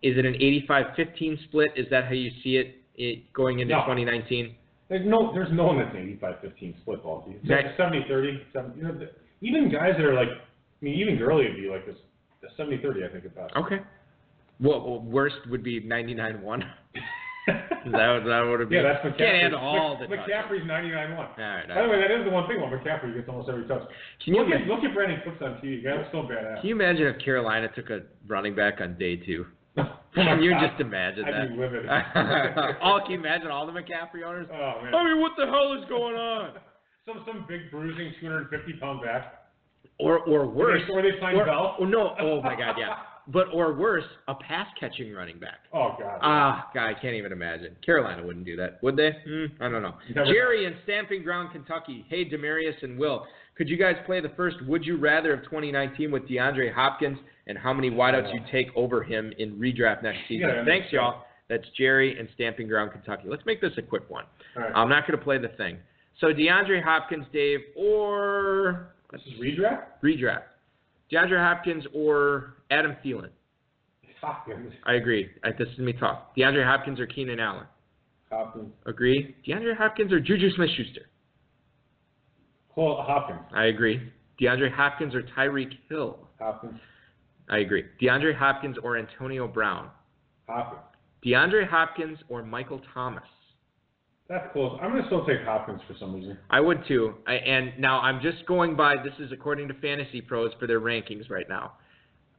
Is it an 85-15 split? Is that how you see it going into 2019? There's no one that's an 85-15 split ball. It's like a 70-30. Even guys that are like, even Gurley would be like this, a 70-30, I think, about. Okay. Well, worst would be 99-1. Is that what it would be? Yeah, that's McCaffrey. Can't handle all the McCaffrey's 99-1. All right. By the way, that is the one thing about McCaffrey. He gets almost every touch. Look at Brandon Cooks on TV. That's so badass. Can you imagine if Carolina took a running back on day 2? Can you just imagine that? I'd be livid. Can you imagine all the McCaffrey owners? Oh, man. I mean, what the hell is going on? Some big bruising 250-pound back. Or worse. Or they signed Bell. No. Oh, my God, yeah. Or worse, a pass-catching running back. Oh, God. God, I can't even imagine. Carolina wouldn't do that, would they? I don't know. Jerry in Stamping Ground, Kentucky. Hey, Demarius and Will. Could you guys play the first Would You Rather of 2019 with DeAndre Hopkins and how many wideouts you take over him in redraft next season? Thanks, y'all. That's Jerry in Stamping Ground, Kentucky. Let's make this a quick one. Right. I'm not going to play the thing. So DeAndre Hopkins, Dave, or... This is redraft? Redraft. DeAndre Hopkins or Adam Thielen? Hopkins. I agree. This is me talk. DeAndre Hopkins or Keenan Allen? Hopkins. Agree. DeAndre Hopkins or Juju Smith-Schuster? Hopkins. I agree. DeAndre Hopkins or Tyreek Hill? Hopkins. I agree. DeAndre Hopkins or Antonio Brown? Hopkins. DeAndre Hopkins or Michael Thomas? That's close. I'm going to still take Hopkins for some reason. I would too. And now I'm just going by, this is according to Fantasy Pros for their rankings right now.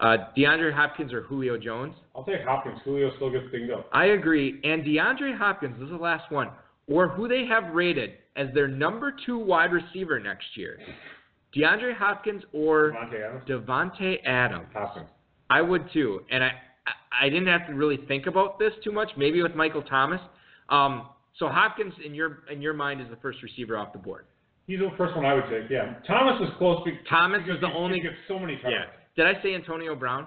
DeAndre Hopkins or Julio Jones? I'll take Hopkins. Julio still gets dinged up. I agree. And DeAndre Hopkins, this is the last one, or who they have rated as their number 2 wide receiver next year. DeAndre Hopkins or Devontae Adams? Hopkins. I would too. And I didn't have to really think about this too much, maybe with Michael Thomas. So Hopkins, in your mind, is the first receiver off the board. He's the first one I would take, yeah. Thomas is close. Thomas is the only. He gets so many targets. Yeah. Did I say Antonio Brown?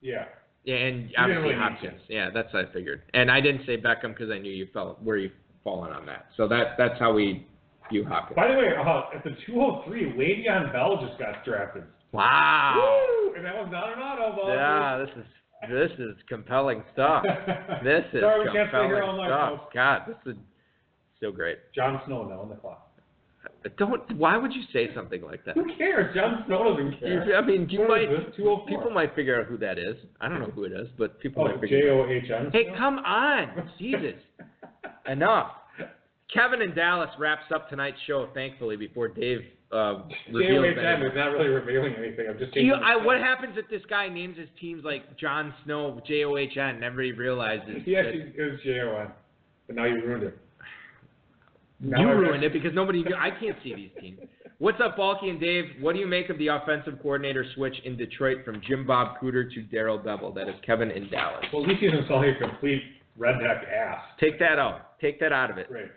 Yeah. Yeah, and obviously Hopkins. Yeah, that's what I figured. And I didn't say Beckham because I knew you felt where you fallen on that. So that's how we view Hopkins. By the way, at the 203, Le'Veon Bell just got drafted. Wow. Woo! And that was not an auto ball. Yeah, this is compelling stuff. This is Sorry, we can't stay compelling here all night, stuff. folks. God, this is so great. Jon Snow now on the clock. Why would you say something like that? Who cares? Jon Snow doesn't care. I mean, people might figure out who that is. I don't know who it is, but people might figure J-O-H-N. Hey, come on. Jesus. Enough. Kevin in Dallas wraps up tonight's show, thankfully, before Dave reveals J-O-H-N is not really revealing anything. I'm just what happens if this guy names his teams like Jon Snow, J-O-H-N, and everybody realizes He actually is J-O-N, but now you ruined it. You ruined it because I can't see these teams. What's up, Balky and Dave? What do you make of the offensive coordinator switch in Detroit from Jim Bob Cooter to Darrell Bevell? That is Kevin in Dallas. Well, at least he doesn't call you a complete redneck ass. Take that out. Take that out of it. Right.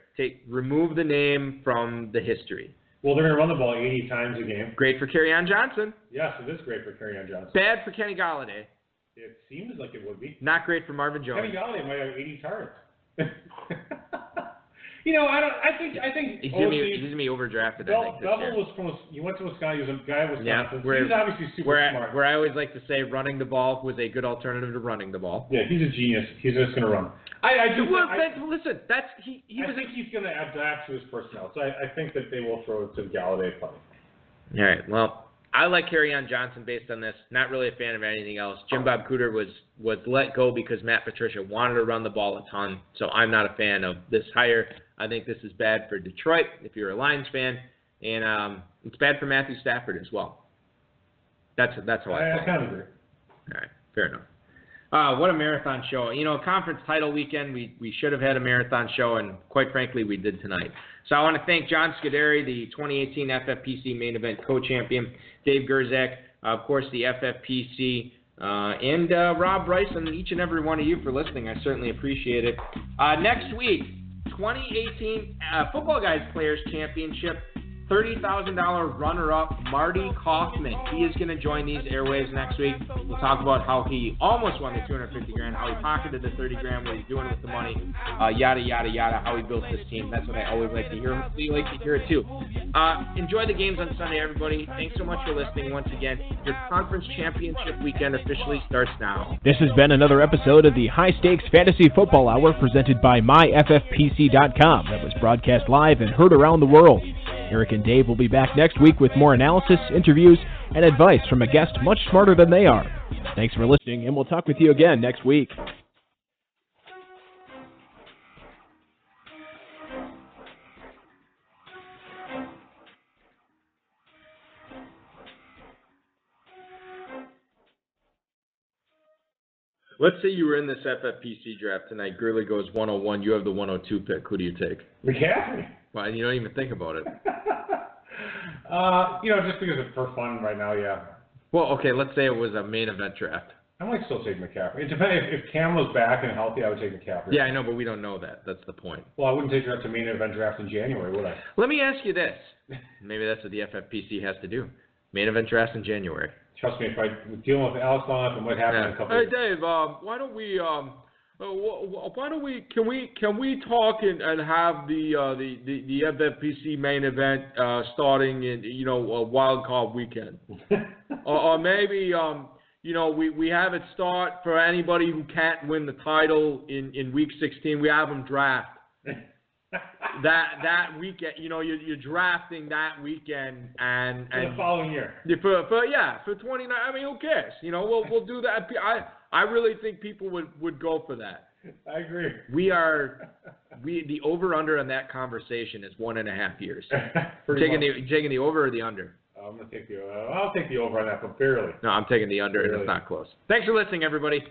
Remove the name from the history. Well, they're going to run the ball 80 times a game. Great for Kerryon Johnson. Yes, it is great for Kerryon Johnson. Bad for Kenny Golladay. It seems like it would be. Not great for Marvin Jones. Kenny Golladay might have 80 targets. I think he's going to be overdrafted. Bevell he went to Wisconsin. He was a guy at Wisconsin. Yeah, he's obviously super smart. Where I always like to say running the ball was a good alternative to running the ball. Yeah, he's a genius. He's just going to run. Listen, I think he's going to adapt to his personnel. So I think that they will throw it to Golladay plenty. All right. Well, I like Kerryon Johnson based on this. Not really a fan of anything else. Jim Bob Cooter was let go because Matt Patricia wanted to run the ball a ton. So I'm not a fan of this hire. I think this is bad for Detroit if you're a Lions fan, and it's bad for Matthew Stafford as well. That's how I feel. I kind of agree. All right, fair enough. What a marathon show. Conference title weekend, we should have had a marathon show, and quite frankly, we did tonight. So I want to thank John Scuderi, the 2018 FFPC main event co-champion, Dave Gerzak, of course, the FFPC, and Rob Bryce, and each and every one of you for listening. I certainly appreciate it. Next week, 2018 Football Guys Players Championship, $30,000 runner-up Marty Kaufman. He is going to join these airwaves next week. We'll talk about how he almost won the $250,000, how he pocketed the $30,000, what he's doing with the money, yada yada yada, how he built this team. That's what I always like to hear. Hopefully you like to hear it too. Enjoy the games on Sunday, everybody. Thanks so much for listening once again. Your conference championship weekend officially starts now. This has been another episode of the High Stakes Fantasy Football Hour presented by MyFFPC.com that was broadcast live and heard around the world. Eric and Dave will be back next week with more analysis, interviews, and advice from a guest much smarter than they are. Thanks for listening, and we'll talk with you again next week. Let's say you were in this FFPC draft tonight. Gurley goes 101. You have the 102 pick. Who do you take? McCaffrey. Well, you don't even think about it. Just because it's for fun right now, yeah. Well, okay, let's say it was a main event draft. I might still take McCaffrey. It depends. If Cam was back and healthy, I would take McCaffrey. Yeah, I know, but we don't know that. That's the point. Well, I wouldn't take her to main event draft in January, would I? Let me ask you this. Maybe that's what the FFPC has to do. Main event draft in January. Trust me, if I'm dealing with Alex Long and what happened in a couple Hey, Dave, why don't we can we talk and have the FFPC main event starting in a wild card weekend, or maybe we have it start for anybody who can't win the title in week 16. We have them draft. that weekend, you're drafting that weekend and the following year. For 29. I mean, who cares? We'll do that. I really think people would go for that. I agree. The over under on that conversation is 1.5 years. Taking the over or the under? I'm gonna take the. I'll take the over on that, but barely. No, I'm taking the under, and it's not close. Thanks for listening, everybody.